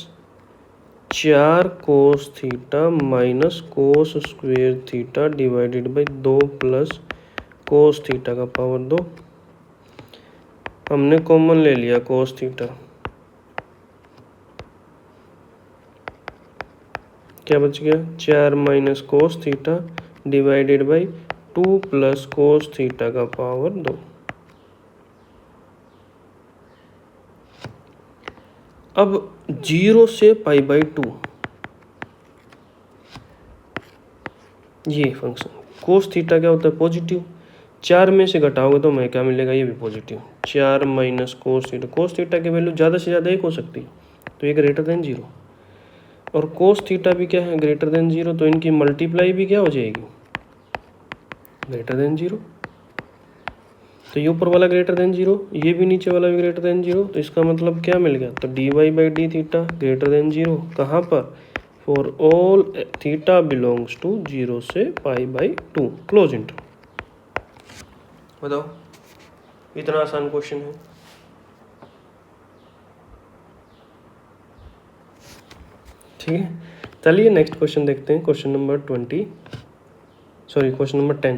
4 cos theta minus cos square theta divided by 2 plus cos theta का पावर 2। हमने कॉमन ले लिया कोस थीटा, क्या बच गया 4 minus cos theta divided by 2 plus cos theta का पावर 2। अब 0 से पाई बाई 2 ये फंक्शन कोस थीटा क्या होता है पॉजिटिव, 4 में से घटाओगे तो हमें क्या मिलेगा, ये भी पॉजिटिव, 4 माइनस कोस थीटा की वैल्यू ज़्यादा से ज़्यादा 1 हो सकती है, तो ये ग्रेटर देन 0, और कोस थीटा भी क्या है ग्रेटर देन 0, तो इनकी मल्टीप्लाई भी क्या हो जाएगी ग्रेटर देन 0। तो ये ऊपर वाला ग्रेटर देन 0, ये भी नीचे वाला भी ग्रेटर देन 0, तो इसका मतलब क्या मिल गया, तो dy by d theta greater than 0 कहाँ पर, for all theta belongs to 0 से पाई बाई 2 क्लोज इंटू। बताओ, इतना आसान क्वेश्चन है। ठीक है, चलिए नेक्स्ट क्वेश्चन देखते हैं, question number 10।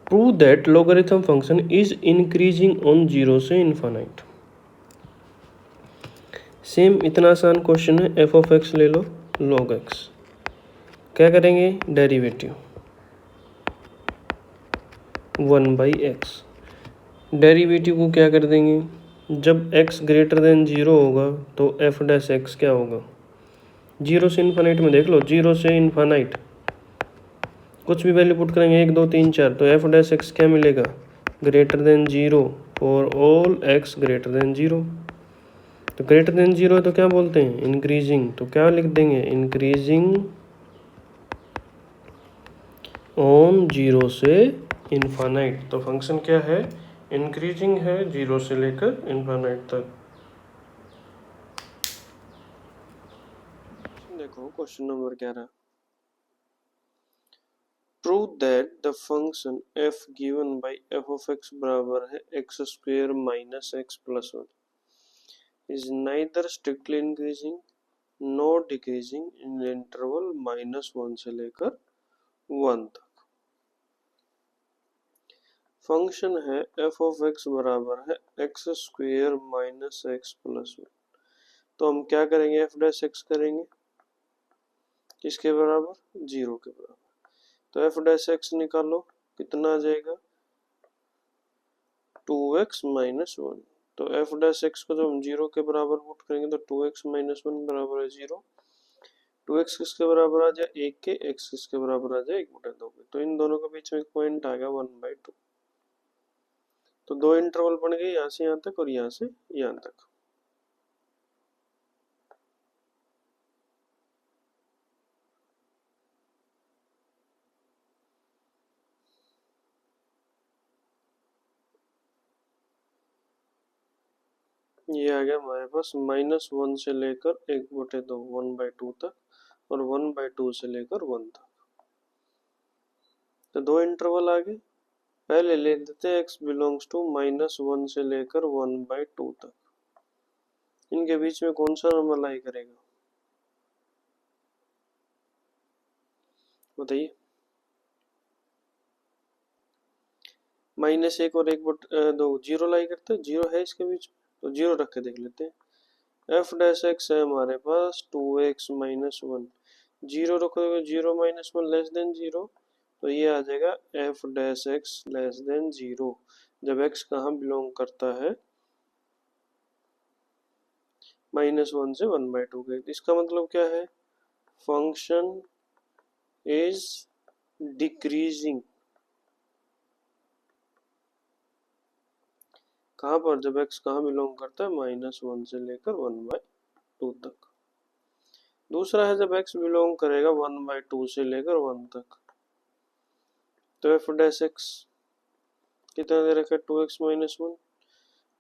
Prove that logarithm function is increasing on 0 से इन्फानाइट। सेम इतना आसान क्वेश्चन है, एफ ऑफ एक्स ले लो लॉग एक्स, क्या करेंगे डेरिवेटिव 1 बाई एक्स, डेरिवेटिव को क्या कर देंगे, जब x ग्रेटर देन 0 होगा तो एफ डैश एक्स क्या होगा, 0 से इन्फानाइट में देख लो, 0 से इन्फानाइट कुछ भी वैल्यू पुट करेंगे 1 2 3 4, तो एफ डैश एक्स क्या मिलेगा greater than 0 for all x greater than 0। तो ग्रेटर देन 0 है तो क्या बोलते हैं इंक्रीजिंग, तो क्या लिख देंगे इंक्रीजिंग ऑन 0 से इन्फानाइट, तो फंक्शन क्या है इंक्रीजिंग है 0 से लेकर इन्फानाइट तक। देखो question number 11, prove that the function f given by f of x बराबर है x square minus x plus 1 is neither strictly increasing not decreasing in interval -1 से लेकर 1 तक। फंक्शन है f of x बराबर है x square minus x plus 1, तो हम क्या करेंगे f डैश x करेंगे किसके बराबर 0 के बराबर, तो एफ डैश एक्स निकालो कितना आ जाएगा 2x माइनस 1, तो एफ डैश एक्स को जब हम 0 के बराबर पुट करेंगे तो 2x माइनस 1 बराबर है 0, 2x किसके बराबर आ जाए 1 के, x किसके बराबर आ जाए 1/2 के, तो इन दोनों के बीच में एक पॉइंट आ गया 1/2, तो दो इंटरवल बन गए यहाँ से यहाँ तक और यहाँ से यहाँ तक। ये आ गया हमारे पास -1 से लेकर 1/2 1/2 तक, और 1/2 से लेकर 1 तक, तो दो इंटरवल आ गए। पहले ले लेते हैं x बिलोंग्स टू -1 से लेकर 1/2 तक, इनके बीच में कौन सा नंबर लाई करेगा बताइए, -1 और 1/2 जीरो लाई करते हैं, जीरो है इसके बीच में तो जीरो रख के देख लेते हैं। एफ डैश एक्स है हमारे पास 2x माइनस 1, जीरो रखोगे 0 माइनस 1 लेस देन 0, तो ये आ जाएगा f dash x less than 0, जब x कहाँ बिलोंग करता है -1 से 1/2 के। इसका मतलब क्या है फंक्शन इज डिक्रीजिंग कहाँ पर, जब x कहाँ बिलोंग करता है, -1 से लेकर 1/2 तक। दूसरा है जब x बिलोंग करेगा 1/2 से लेकर 1 तक, तो एफ डैश एक्स कितना दे रखा है, 2x - 1।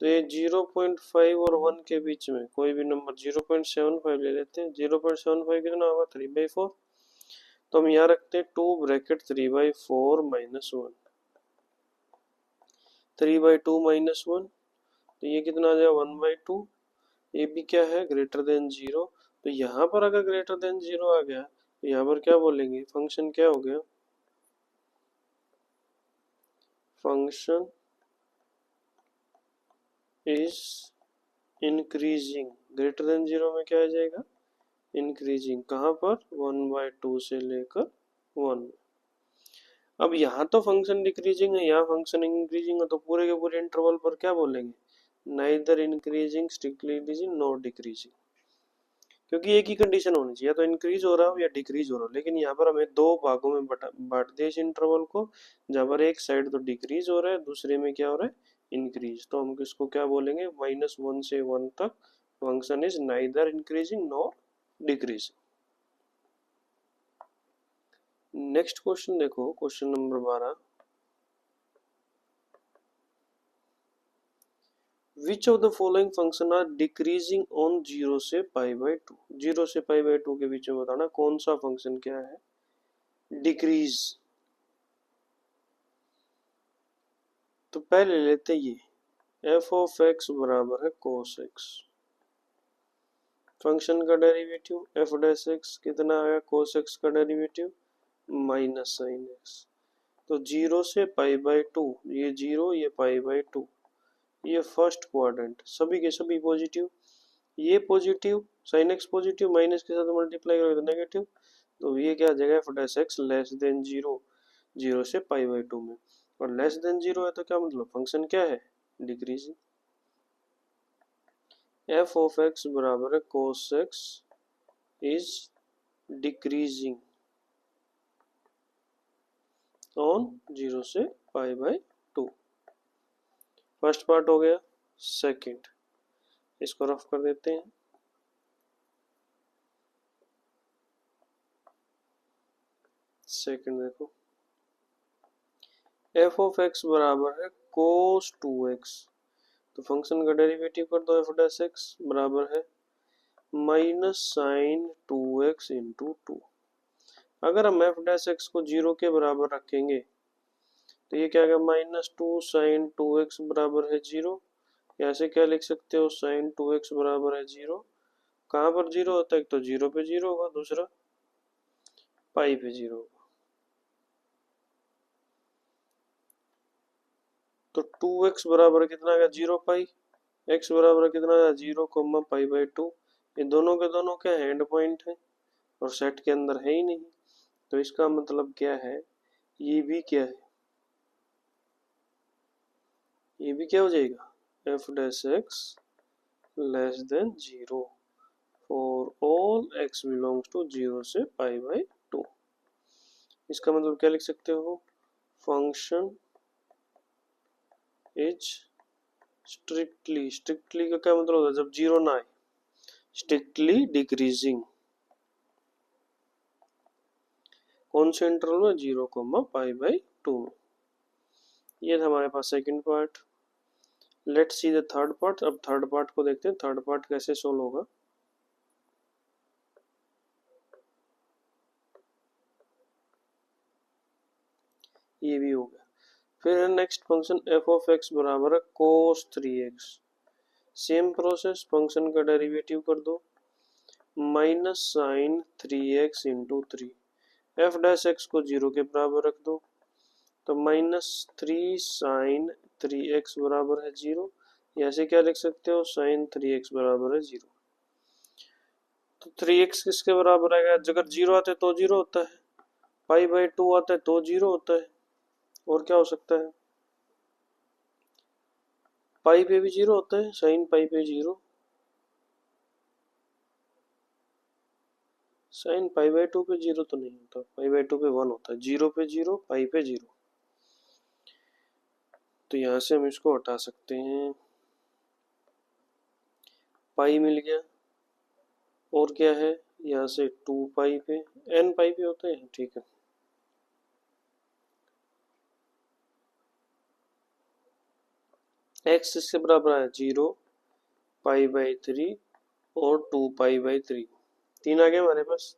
तो ये 0.5 और 1 के बीच में कोई भी नंबर 0.75 ले लेते हैं। 0.75 कितना होगा, 3/4। तो हम यहाँ रखते हैं 2 ब्रैकेट 3/4 -1, 3/2 -1, तो ये कितना आ जाएगा 1/2। ये भी क्या है, ग्रेटर देन 0। तो यहाँ पर अगर ग्रेटर देन 0 आ गया तो यहाँ पर क्या बोलेंगे, फंक्शन क्या हो गया, function is increasing. Greater than 0 में क्या आ जाएगा, इंक्रीजिंग। कहाँ पर, 1/2 से लेकर 1। अब यहाँ तो फंक्शन डिक्रीजिंग है, यहाँ फंक्शन इंक्रीजिंग है, तो पूरे के पूरे इंटरवल पर क्या बोलेंगे, neither increasing, strictly increasing, not decreasing. क्योंकि एक ही कंडीशन होनी चाहिए, तो इंक्रीज हो रहा हो या डिक्रीज हो रहा हो। लेकिन यहाँ पर हमें दो भागों में बांट दिया इस इंटरवल को, जहाँ पर एक साइड तो डिक्रीज हो रहा है, दूसरे में क्या हो रहा है, इंक्रीज। तो हम किसको क्या बोलेंगे, -1 से 1 तक function is neither increasing nor decreasing. Next question देखो, question number 12। Which of the following function are decreasing on 0 से π/2। 0 से π/2 के बीच में बताना कौन सा फंक्शन क्या है, डिक्रीज। तो पहले लेते ये एफ ऑफ एक्स बराबर है cos x। फंक्शन का डेरिवेटिव एफ डैश एक्स कितना आया, cos x का डेरिवेटिव -sin x। तो 0 से π/2, ये 0 ये π/2, ये फर्स्ट क्वाड्रेंट, सभी के सभी पॉजिटिव। ये positive, sin x positive, minus के साथ मल्टीप्लाई करोगे तो नेगेटिव। तो ये क्या आ जाएगा, f dash x less than 0, 0 से π/2 में। और लेस देन 0 है तो क्या मतलब, फंक्शन क्या है, डिक्रीजिंग। एफ ऑफ एक्स बराबर है cos x is decreasing on 0 से π/2। फर्स्ट पार्ट हो गया। सेकंड, इसको रफ कर देते हैं। सेकंड देखो, एफ ऑफ एक्स बराबर है cos 2x। तो फंक्शन का डेरिवेटिव कर दो, एफ डैश एक्स बराबर है -sin 2x इंटू 2। अगर हम एफ डैश एक्स को 0 के बराबर रखेंगे तो ये क्या है, -2sin 2x बराबर है 0। ऐसे क्या लिख सकते हो, sin 2x बराबर है 0। कहाँ पर 0 होता है, एक तो 0 पे 0 होगा, दूसरा पाई पे 0 होगा। तो 2x बराबर कितना आएगा, 0 पाई। x बराबर कितना आया, 0 π/2। ये दोनों के दोनों क्या हैंड पॉइंट है और सेट के अंदर है ही नहीं। तो इसका मतलब क्या है, ये भी क्या है, ये भी क्या हो जाएगा, f dash x less than 0 for all x belongs to 0 से π/2। इसका मतलब क्या लिख सकते हो, फंक्शन इज स्ट्रिक्टली, स्ट्रिक्टली का क्या मतलब होता है, जब 0 ना आए, स्ट्रिक्टली डिक्रीजिंग। कौन से इंटरवल में, 0 π/2 में। ये था हमारे पास second part. Let's see the third part. अब थर्ड पार्ट को देखते हैं, थर्ड पार्ट कैसे सोल्व होगा। ये भी हो गया। फिर next function f of x बराबर है cos 3x। Same process, function का डेरिवेटिव कर दो, -sin 3x into 3। F dash x को 0 के बराबर रख दो, तो -3sin 3x बराबर है 0। ऐसे क्या लिख सकते हो, sin 3x बराबर है 0। तो 3x किसके बराबर आएगा, अगर 0 आते तो 0 होता है, π/2 आता है तो 0 होता है, और क्या हो सकता है, पाई पे भी 0 होता है, साइन पाई पे 0, साइन π/2 पे 0 तो नहीं होता, π/2 पे 1 होता है, 0 पे 0, पाई पे 0। तो यहाँ से हम इसको हटा सकते हैं। पाई मिल गया, और क्या है यहाँ से 2 पाई पे, n पाई पे होते हैं, ठीक है। x इसके बराबर है 0, पाई बाई 3 और 2 पाई बाई 3, तीन आ गए हमारे पास।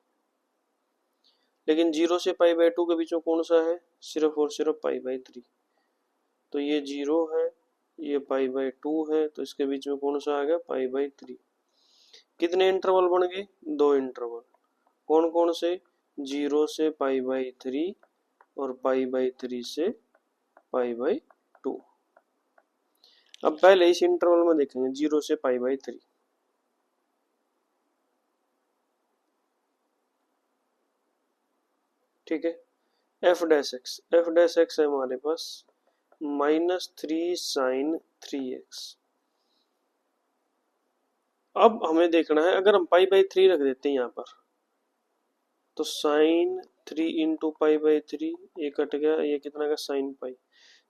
लेकिन 0 से पाई बाई 2 के बीच में कौन सा है, सिर्फ और सिर्फ पाई बाई 3, तो ये 0 है, ये पाई बाई 2 है, तो इसके बीच में कौन सा आ गया, पाई बाई 3। कितने इंटरवल बन गए, 2 इंटरवल, कौन कौन से, 0 से पाई बाई 3 और पाई बाई 3 से पाई बाई 2। अब पहले इस इंटरवल में देखेंगे 0 से पाई बाई 3, ठीक है। एफ डैश एक्स है हमारे पास -3 साइन 3x। अब हमें देखना है, अगर हम पाई बाई 3 रख देते हैं यहाँ पर, तो साइन 3 इंटू पाई बाई 3, ये कट गया, ये कितना का साइन पाई,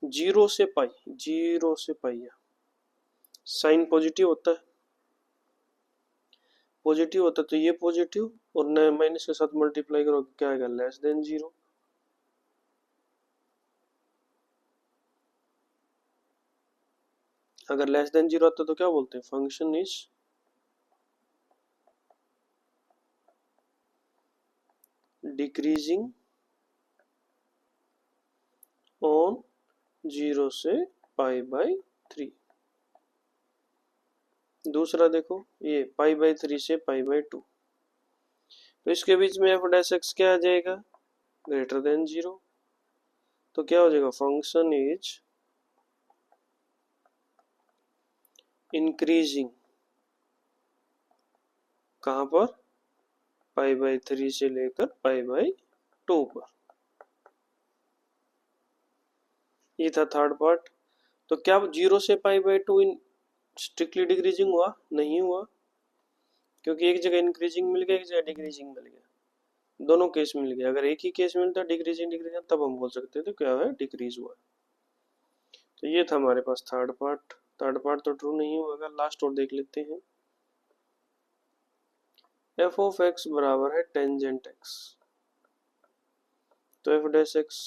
0 से पाई, 0 से पाई है, साइन पॉजिटिव होता है, पॉजिटिव होता है तो ये पॉजिटिव, और न माइनस के साथ मल्टीप्लाई करो क्या आएगा, लेस देन 0। अगर लेस देन 0 आता है तो क्या बोलते हैं, फंक्शन इज डिक्रीजिंग ऑन 0 से पाई बाई 3। दूसरा देखो, ये पाई बाई 3 से पाई बाई 2, तो इसके बीच में एफ डैश एक्स क्या आ जाएगा, ग्रेटर देन 0, तो क्या हो जाएगा, फंक्शन इज इंक्रीजिंग, कहां पर, पाई बाई 3 से लेकर पाई बाई 2 पर। ये था थर्ड पार्ट। तो क्या 0 से पाई बाई 2 स्ट्रिक्टली डिक्रीजिंग हुआ, नहीं हुआ, क्योंकि एक जगह इंक्रीजिंग मिल गया, एक जगह डिक्रीजिंग मिल गया, दोनों केस मिल गया। अगर एक ही केस मिलता डिक्रीजिंग डिक्रीजिंग, तब हम बोल सकते थे क्या है, डिक्रीज हुआ। तो ये था हमारे पास थर्ड पार्ट। थर्ड पार्ट तो ट्रू नहीं होगा, लास्ट और देख लेते हैं। एफ ऑफ एक्स बराबर है टेंजेंट एक्स, तो f dash x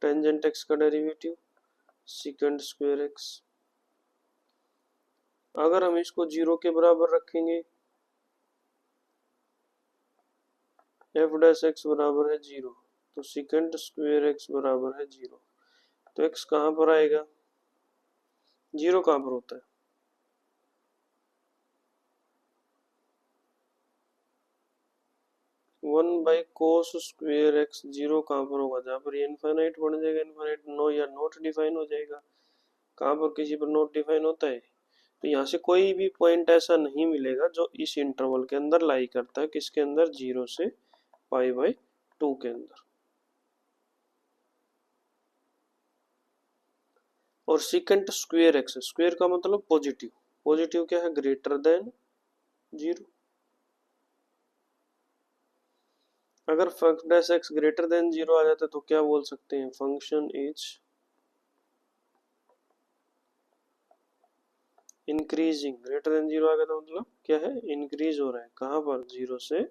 tangent x का डेरिवेटिव सेकंड स्क्वायर एक्स। अगर हम इसको 0 के बराबर रखेंगे, एफ डैश एक्स बराबर है 0, तो सेकंड स्क्वायर एक्स बराबर है 0, तो एक्स कहां पर आएगा, 0 कहां पर होता है, 1 बाई कोस स्क्वायर एक्स, 0 कहां पर होगा, जहां पर ये इनफाइनाइट बन जाएगा, इनफाइनाइट नो या नॉट डिफाइन हो जाएगा, कहां पर किसी पर नॉट डिफाइन होता है, तो यहाँ से कोई भी पॉइंट ऐसा नहीं मिलेगा जो इस इंटरवल के अंदर लाई करता है, किसके अंदर, 0 से पाई बाई 2 के अंदर। और सेकंड स्क्वायर एक्स, स्क्वायर का मतलब पॉजिटिव, पॉजिटिव क्या है, ग्रेटर देन 0। अगर function dash x greater than 0 आ जाता है तो क्या बोल सकते हैं, function is increasing, greater than 0 आ गया तो मतलब क्या है, इंक्रीज हो रहा है, कहां पर, 0 से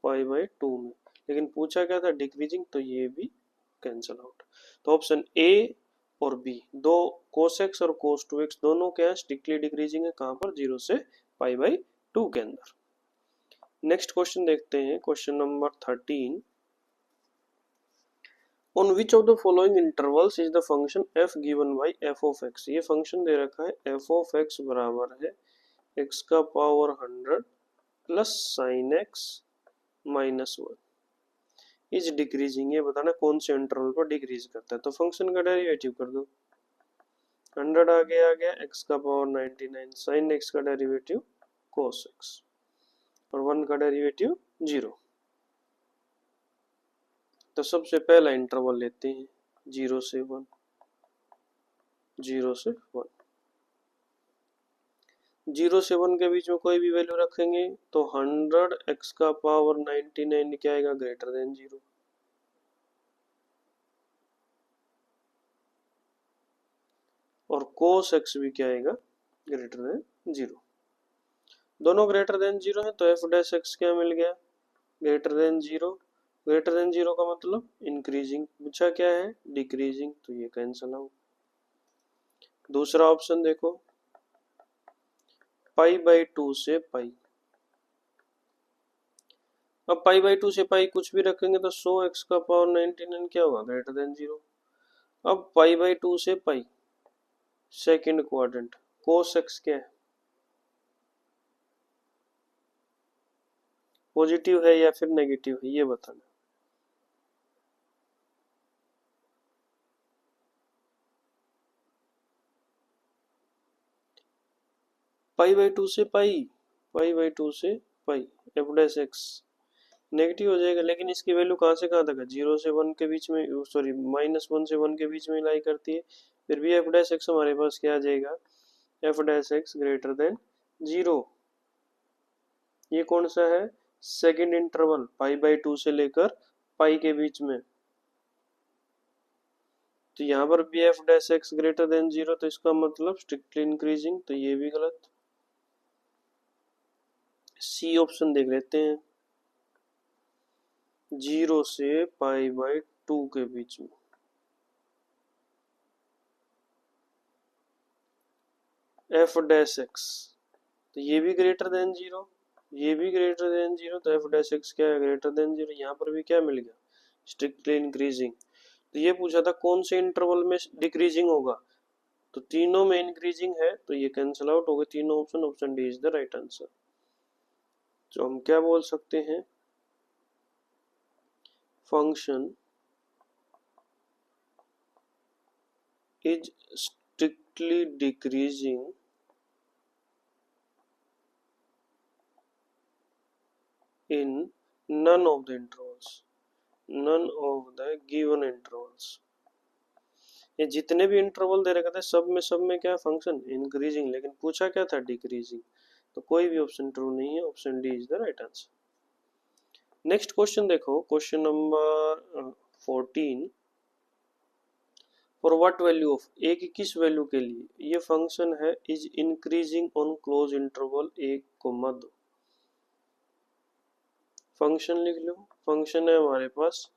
पाई बाई 2 में। लेकिन पूछा क्या था, डिक्रीजिंग, तो ये भी कैंसिल आउट। तो ऑप्शन ए और बी, दो कोस एक्स और कोस 2x दोनों क्या है, स्ट्रिक्टली डिक्रीजिंग है, कहां पर, 0 से पाई बाई 2 के अंदर। नेक्स्ट क्वेश्चन देखते हैं, question number 13। On which of the following intervals is the function f given by f of x? ये फंक्शन दे रखा है f of x बराबर है x का power 100 plus sign x minus 1 is decreasing, ये बताना कौन से इंटरवल पर डिक्रीज करता है। तो फंक्शन का डेरिवेटिव कर दो, 100 आगे आ गया, x का पावर 99, साइन x का डेरिवेटिव cos x, और 1 का डेरिवेटिव 0। तो सबसे पहला इंटरवल लेते हैं 0 से 1, 0 से 1, 0 से 1 के बीच में कोई भी वैल्यू रखेंगे तो 100 x का पावर 99 क्या आएगा, ग्रेटर देन 0। और cos x भी क्या आएगा, ग्रेटर देन 0। दोनों ग्रेटर देन जीरो है तो एफ डैश एक्स क्या मिल गया, greater than zero. Greater than zero का मतलब इंक्रीजिंग, पूछा क्या है डिक्रीजिंग, तो ये कैंसल आउट। दूसरा ऑप्शन देखो, पाई बाई टू से पाई। अब पाई बाई टू से पाई कुछ भी रखेंगे तो 100 x का पावर 99 क्या होगा, ग्रेटर देन जीरो। अब पाई बाई टू से पाई सेकेंड क्वाड्रेंट, कोस एक्स क्या है, पॉजिटिव है या फिर नेगेटिव है, ये बताना। पाई बाई टू से पाई, पाई बाई टू से पाई, एफ डैश एक्स नेगेटिव हो जाएगा, लेकिन इसकी वैल्यू कहाँ से कहाँ तक है, जीरो से वन के बीच में, सॉरी -1 से 1 के बीच में लाई करती है। फिर भी एफ डैश एक्स हमारे पास क्या आ जाएगा, f dash x greater than zero. ये कौन सा है, second interval, pi by two से लेकर पाई के बीच में। तो यहाँ पर भी F dash x greater than zero, तो इसका मतलब स्ट्रिक्टली इंक्रीजिंग, तो ये भी गलत। सी ऑप्शन देख लेते हैं, जीरो से पाई बाई टू के बीच में, एफ डैश एक्स, तो ये भी ग्रेटर देन जीरो, ये भी ग्रेटर देन जीरो, तो एफ डैश एक्स क्या है, ग्रेटर देन जीरो। यहाँ पर भी क्या मिल गया, स्ट्रिक्टली इंक्रीजिंग। तो ये पूछा था कौन से इंटरवल में डिक्रीजिंग होगा, तो तीनों में इंक्रीजिंग है, तो ये कैंसिल आउट हो गए तीनों option, option D is the right answer. तो हम क्या बोल सकते हैं, function is strictly decreasing in none of the intervals, none of the given intervals। ये जितने भी इंटरवल दे रखे थे सब में क्या फंक्शन इंक्रीजिंग, लेकिन पूछा क्या था डिक्रीजिंग, तो कोई भी ऑप्शन ट्रू नहीं है, option D is the right answer. Next question देखो, question number 14, for what value of, a की किस वैल्यू के लिए ये फंक्शन है is increasing on close interval एक कोमा दो। फंक्शन लिख लो, फंक्शन है हमारे पास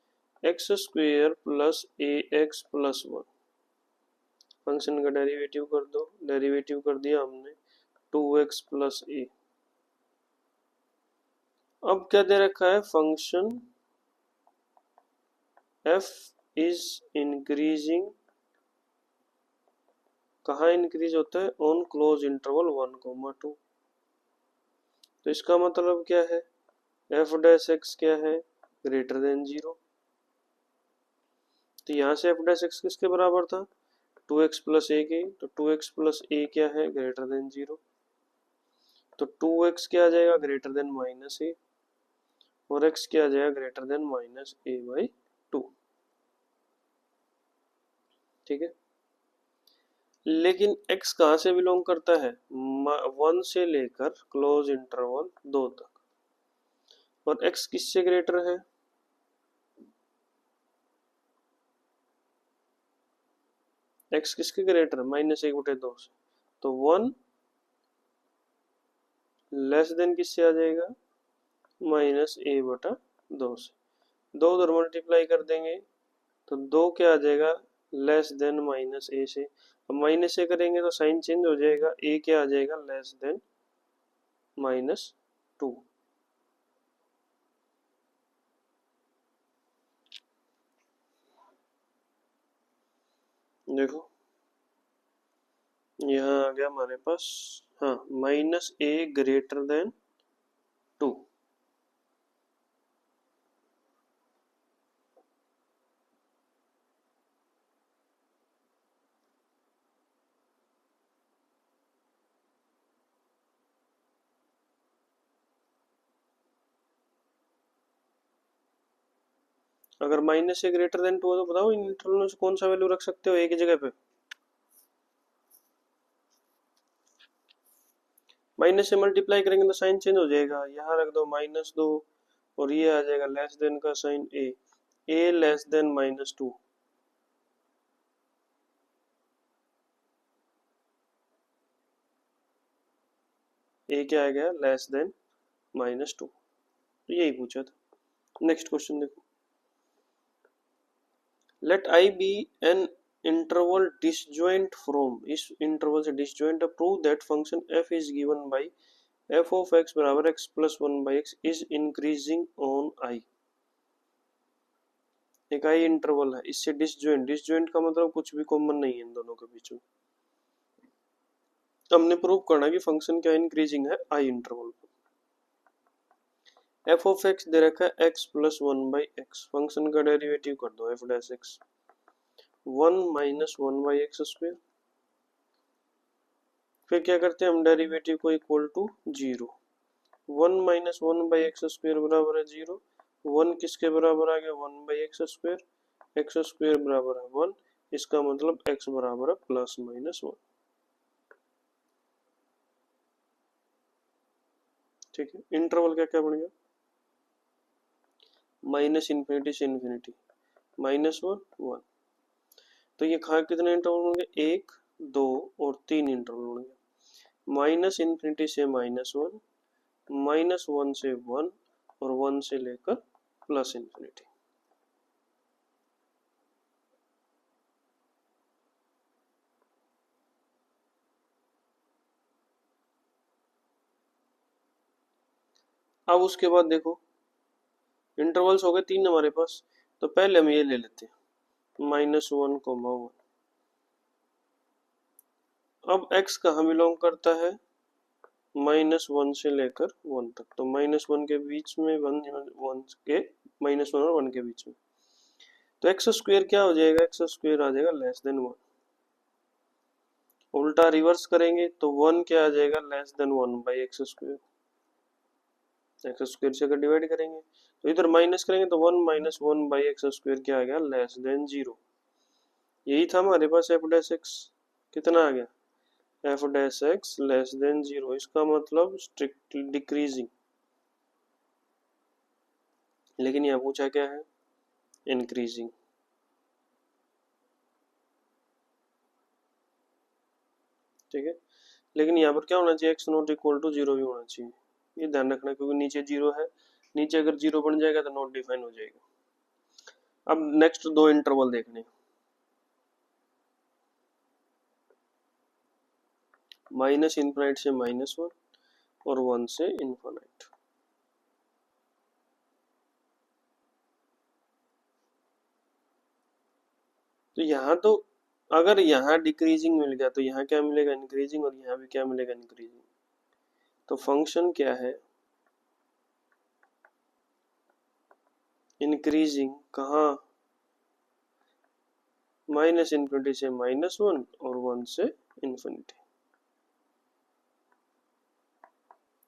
x square plus a x plus one, function का डेरिवेटिव कर दो, डेरिवेटिव कर दिया हमने 2x प्लस ए। अब क्या दे रखा है, फंक्शन f इज इंक्रीजिंग, कहाँ इंक्रीज होता है, ऑन क्लोज इंटरवल 1,2। तो इसका मतलब क्या है, f डैश एक्स क्या है, ग्रेटर देन जीरो। तो यहाँ से f डैश एक्स किसके बराबर था, 2x प्लस ए के, तो 2x प्लस ए क्या है, ग्रेटर देन जीरो। तो 2x क्या आ जाएगा, ग्रेटर देन माइनस ए, और x क्या आ जाएगा, greater then minus A by two. ठीक है, लेकिन x कहाँ से बिलोंग करता है, 1 से लेकर क्लोज इंटरवल 2 तक, और x किससे ग्रेटर है, x किसके ग्रेटर है, -1/2 से, तो 1 लेस देन किससे आ जाएगा, -a/2 से। दो उधर मल्टीप्लाई कर देंगे तो 2 क्या आ जाएगा, लेस देन माइनस ए से। अब माइनस ए करेंगे तो साइन चेंज हो जाएगा, ए क्या आ जाएगा, लेस देन -2। देखो यहाँ आ गया हमारे पास, हाँ -a ग्रेटर देन 2। अगर -a ग्रेटर देन 2 हो तो बताओ इन इंटरवल में से कौन सा वैल्यू रख सकते हो एक ही जगह पे, माइनस से मल्टीप्लाई करेंगे तो साइन चेंज हो जाएगा, यहाँ रख दो -2 और ये आ जाएगा लेस देन का sign a less than -2। A क्या आ गया, लेस देन -2, यही पूछा था। नेक्स्ट क्वेश्चन देखो, let I be an interval disjoint from, इस इंटरवल से disjoint, prove that function f is given by f of x बराबर x plus 1/x is increasing on i। एक आई इंटरवल है, इससे डिसजॉइंट, डिसजॉइंट का मतलब कुछ भी कॉमन नहीं है इन दोनों के बीच में। हमने प्रूव करना कि फंक्शन क्या इंक्रीजिंग है आई इंटरवल पर। एफ ऑफ एक्स दे रखा है x प्लस 1/x, फंक्शन का डेरिवेटिव कर दो f dash x, 1 minus 1/x square, फिर क्या करते हैं हम, डेरिवेटिव को equal to 0, 1 minus 1/x square बराबर है 0, 1 किसके बराबर आ गया, 1/x स्क्वायर, x स्क्वायर बराबर है 1, इसका मतलब x बराबर है प्लस माइनस 1। ठीक है, इंटरवल क्या क्या बन गया, माइनस इन्फिनिटी से इन्फिनिटी, -1 1, तो ये कहा कितने इंटरवल बन गए, 1 2 और 3 इंटरवल बन गए। माइनस इन्फिनिटी से -1, -1 से 1 और 1 से लेकर प्लस इन्फिनिटी। अब उसके बाद देखो इंटरवल्स हो गए 3 हमारे पास, तो पहले हम ये ले लेते हैं -1, 1। अब x कहाँ बिलोंग करता है, -1 से लेकर 1 तक, तो -1 के बीच में 1 के -1 और 1 के बीच में, तो एक्स स्क्वायर क्या हो जाएगा, एक्स स्क्वायर आ जाएगा लेस देन 1। उल्टा रिवर्स करेंगे तो 1 क्या आ जाएगा, less then 1/x square, x square से अगर डिवाइड करेंगे तो इधर माइनस करेंगे तो 1 माइनस 1/x स्क्वायर क्या आ गया, लेस देन 0। यही था हमारे पास f डैश x, कितना आ गया, f dash x less than 0, इसका मतलब स्ट्रिक्टली डिक्रीजिंग, लेकिन यहाँ पूछा क्या है, इंक्रीजिंग। ठीक है, लेकिन यहाँ पर क्या होना चाहिए, x नॉट इक्वल टू 0 भी होना चाहिए, ये ध्यान रखना, क्योंकि नीचे 0 है, नीचे अगर 0 बन जाएगा तो नॉट डिफाइन हो जाएगा। अब नेक्स्ट दो इंटरवल देखने, माइनस इनफाइनाइट से -1 और 1 से इनफाइनाइट। तो यहाँ तो अगर यहाँ डिक्रीजिंग मिल गया तो यहाँ क्या मिलेगा, इंक्रीजिंग, और यहाँ भी क्या मिलेगा, इंक्रीजिंग। तो फंक्शन क्या है, इंक्रीजिंग, कहाँ, माइनस इन्फिनिटी से -1 और 1 से इन्फिनिटी।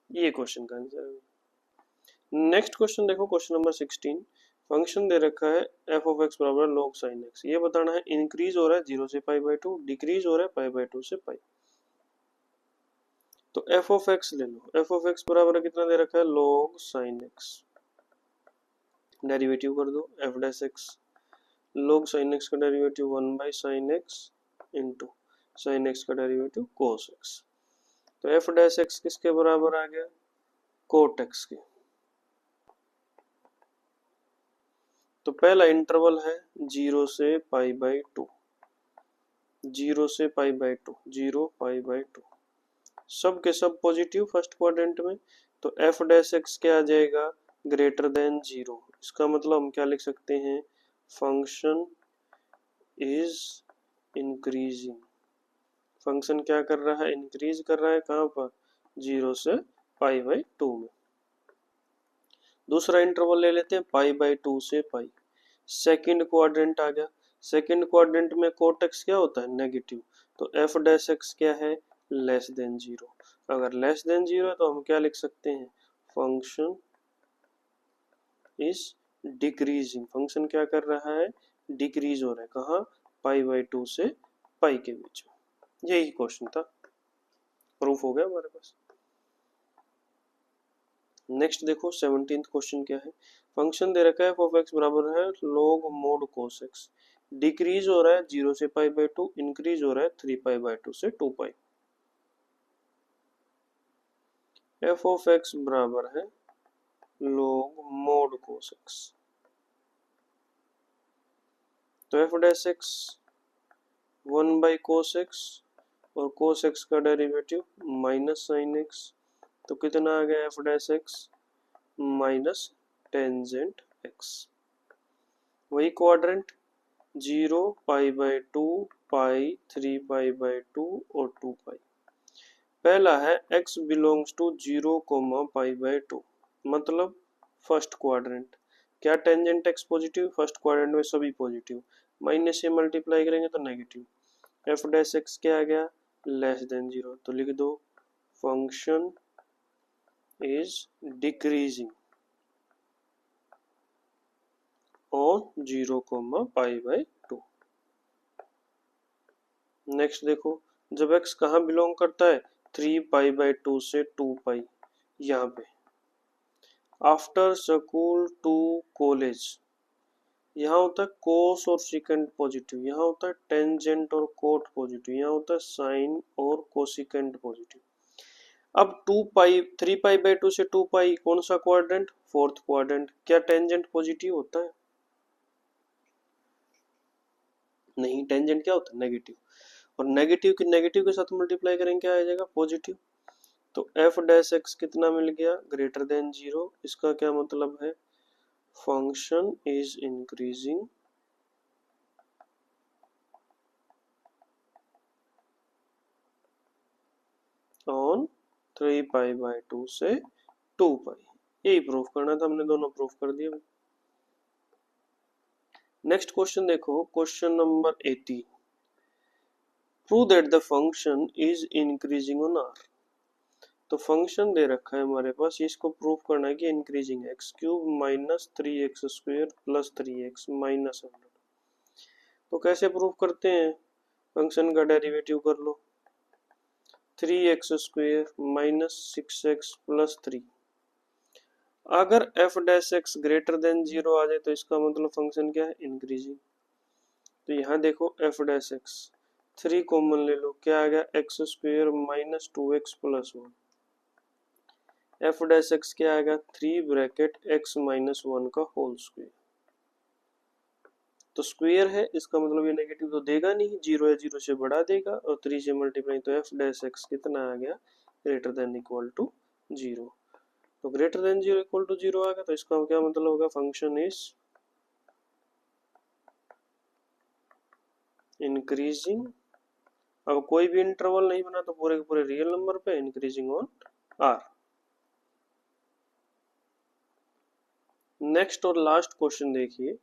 ये क्वेश्चन का आंसर है। नेक्स्ट क्वेश्चन देखो, क्वेश्चन नंबर 16, फंक्शन दे रखा है f ऑफ x बराबर log sin x, ये बताना है इंक्रीज हो रहा है 0 से π/2, डिक्रीज हो रहा है π/2 से π। तो f ऑफ x ले लो, f ऑफ x बराबर कितना दे रखा है, log sin x, डेरिवेटिव कर दो f dash x, log sin x का derivative 1/sin x into sin x का डेरिवेटिव cos x, तो f डैश x किसके बराबर आ गया, cot x के। तो पहला इंटरवल है 0 से π/2, 0 से π/2, 0 π/2, सब के सब पॉजिटिव फर्स्ट क्वाड्रेंट में, तो f डैश x क्या आ जाएगा, ग्रेटर देन 0, इसका मतलब हम क्या लिख सकते हैं, फंक्शन इज इंक्रीजिंग, फंक्शन क्या कर रहा है, इंक्रीज कर रहा है, कहाँ पर, 0 से π/2 में। दूसरा इंटरवल ले लेते हैं π/2 से π, सेकंड क्वाड्रेंट आ गया, सेकंड क्वाड्रेंट में कोट एक्स क्या होता है, नेगेटिव, तो f डैश एक्स क्या है, लेस देन 0, अगर लेस देन 0 है तो हम क्या लिख सकते हैं, फंक्शन इज डिक्रीजिंग, फंक्शन क्या कर रहा है, डिक्रीज हो रहा है, कहाँ, π/2 से π के बीच में। यही क्वेश्चन था, प्रूफ हो गया हमारे पास। नेक्स्ट देखो 17th क्वेश्चन क्या है, फंक्शन दे रखा है f ऑफ x बराबर है log mod cos x, decrease हो रहा है 0 से π/2, इंक्रीज हो रहा है 3π/2 से 2π। एफ ऑफ एक्स बराबर है log mod cos x। तो f dash x 1/cos x और cos x का डेरिवेटिव माइनस साइन x, तो कितना आ गया f dash x minus tangent x। वही क्वाड्रेंट 0 π/2 पाई 3 π/2 और 2 पाई। पहला है x बिलोंग्स टू 0 π/2, मतलब फर्स्ट क्वाड्रेंट। क्या tangent x positive, first quadrant में सभी पॉजिटिव, माइनस से मल्टीप्लाई करेंगे तो नेगेटिव। एफ डैश एक्स क्या आ गया लेस देन 0, तो लिख दो function is decreasing on 0 π/2। Next देखो, जब x कहाँ बिलोंग करता है 3 π/2 से 2 पाई, यहाँ पे आफ्टर स्कूल टू कॉलेज, यहाँ होता है कोस और सिकेंड पॉजिटिव, यहाँ होता है टेंजेंट और कोट पॉजिटिव, यहाँ होता है साइन और कोसिकेंट पॉजिटिव। अब 2 पाई 3 π/2 से 2 पाई कौन सा क्वाड्रेंट, फोर्थ क्वाड्रेंट। क्या टेंजेंट पॉजिटिव होता है, नहीं, टेंजेंट क्या होता है नेगेटिव, और नेगेटिव के साथ मल्टीप्लाई करेंगे क्या आ जाएगा पॉजिटिव। तो एफ डैश एक्स कितना मिल गया ग्रेटर देन 0, इसका क्या मतलब है फंक्शन इज इंक्रीजिंग ऑन 3 π/2 से 2 पाई। यही प्रूफ करना था, हमने दोनों प्रूफ कर दिए। नेक्स्ट क्वेश्चन देखो, question number 80, prove that the function is increasing on R. तो फंक्शन दे रखा है हमारे पास, इसको प्रूफ करना है कि increasing x cube minus 3x² plus 3x minus 100। तो कैसे प्रूफ करते हैं, फंक्शन का डेरिवेटिव कर लो, 3x² माइनस 6x प्लस 3। अगर F dash x greater than 0 आ जाए तो इसका मतलब फंक्शन क्या है इंक्रीजिंग। तो यहाँ देखो एफ डैश एक्स 3 कॉमन ले लो, क्या आ गया x² minus 2x plus 1। F dash x क्या आएगा 3 ब्रैकेट x माइनस 1 का होल स्क्वायर। तो स्क्वायर है, इसका मतलब ये नेगेटिव तो देगा नहीं, 0 है 0 से बढ़ा देगा, और 3 से मल्टीप्लाई, तो एफ डैश एक्स कितना आ गया ग्रेटर देन इक्वल टू 0। तो ग्रेटर देन 0 इक्वल टू 0 आ गया, तो इसका क्या मतलब होगा फंक्शन इज इंक्रीजिंग। अब कोई भी इंटरवल नहीं बना तो पूरे के पूरे रियल नंबर पे इंक्रीजिंग ऑन आर। नेक्स्ट और लास्ट क्वेश्चन देखिए,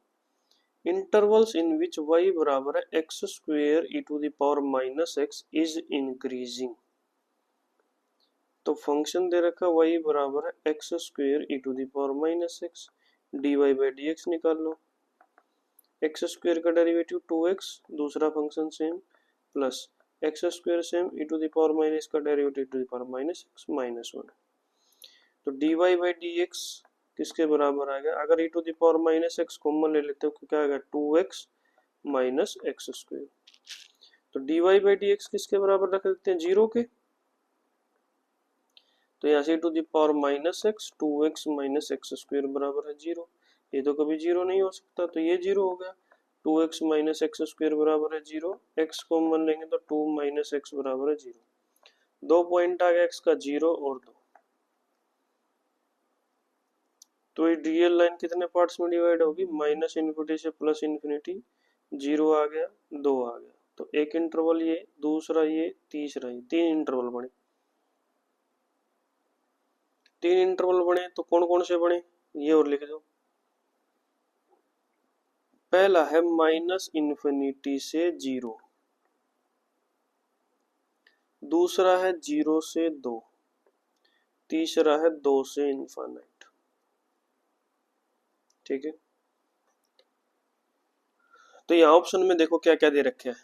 इंटरवल्स इन विच y बराबर है x² e to the power minus x is increasing. तो फंक्शन दे रखा y बराबर है x² e to the power minus x, dy/dx निकाल लो, x² का डेरिवेटिव 2x, दूसरा function same, plus x² same e to the power minus का derivative to the power minus x minus 1। तो dy/dx किसके बराबर आ गया, अगर e to the power minus x common ले लेते हो तो क्या आएगा 2x माइनस x²। तो dy/dx किसके बराबर रख देते हैं 0 के, तो यहाँ से e to the power minus x 2x minus x² बराबर है 0। ये तो कभी 0 नहीं हो सकता, तो ये 0 हो गया, 2x माइनस x² बराबर है 0, x कॉमन लेंगे तो 2 माइनस x बराबर है 0। 2 पॉइंट आ गया x का 0 और 2। तो ये रियल लाइन कितने पार्ट्स में डिवाइड होगी, माइनस इन्फिनिटी से प्लस इन्फिनिटी, 0 आ गया 2 आ गया, तो एक इंटरवल ये, दूसरा ये, तीसरा ये, 3 इंटरवल बने। 3 इंटरवल बने तो कौन कौन से बने ये और लिख दो। पहला है माइनस इन्फिनिटी से 0, दूसरा है 0 से 2, तीसरा है 2 से इनफाइनाइट। ठीक है, तो यहाँ ऑप्शन में देखो क्या क्या दे रखे है,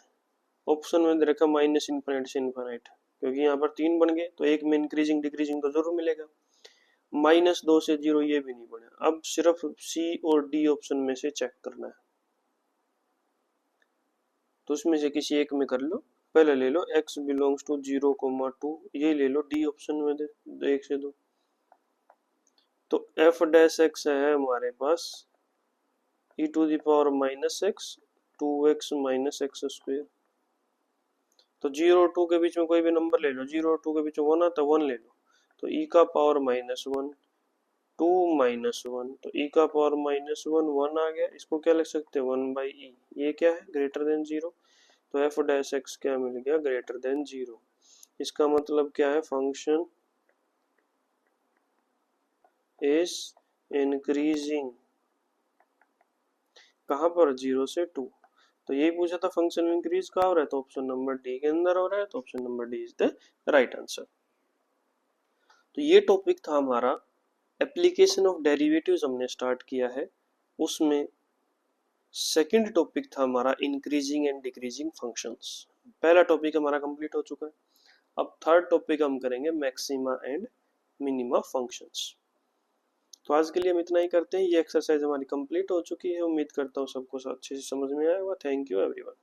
ऑप्शन में दे रखा माइनस इनफाइनाइट से इनफाइनाइट, क्योंकि यहाँ पर 3 बन गए तो एक में इंक्रीजिंग डिक्रीजिंग तो जरूर मिलेगा। माइनस 2 से 0 ये भी नहीं बना, अब सिर्फ सी और डी ऑप्शन में से चेक करना है, तो उसमें से किसी एक में कर लो। पहले ले लो x बिलोंग्स टू 0, 2, ये ले लो डी ऑप्शन में दे 1 से 2, तो एफ डैश एक्स है हमारे पास e to the power minus x 2x minus x square. तो 0 और 2 के बीच में कोई भी नंबर ले लो, 0 और 2 के बीच में 1 आता है 1 ले लो, तो ई का पावर माइनस 1 2 माइनस 1, तो ई का पावर माइनस 1 1 आ गया। इसको क्या लिख सकते हैं 1 बाई ई, ये क्या है ग्रेटर देन 0, तो एफ डैश एक्स क्या मिल गया ग्रेटर देन 0। इसका मतलब क्या है फंक्शन इज इंक्रीजिंग कहां पर 0 से 2। तो यही पूछा था फंक्शन इंक्रीज कहाँ हो रहा है, तो ऑप्शन नंबर डी के अंदर हो रहा है, तो option number D is the right answer. तो ये टॉपिक था हमारा एप्लीकेशन ऑफ डेरिवेटिव्स हमने स्टार्ट किया है, उसमें सेकंड टॉपिक था हमारा इंक्रीजिंग एंड डिक्रीजिंग फंक्शंस। पहला टॉपिक हमारा कंप्लीट हो चुका है। अब थर्ड टॉपिक हम करेंगे मैक्सिमा एंड मिनिमा फंक्शंस। तो आज के लिए हम इतना ही करते हैं, ये एक्सरसाइज हमारी कंप्लीट हो चुकी है। उम्मीद करता हूँ सबको अच्छे से समझ में आया होगा। Thank you everyone.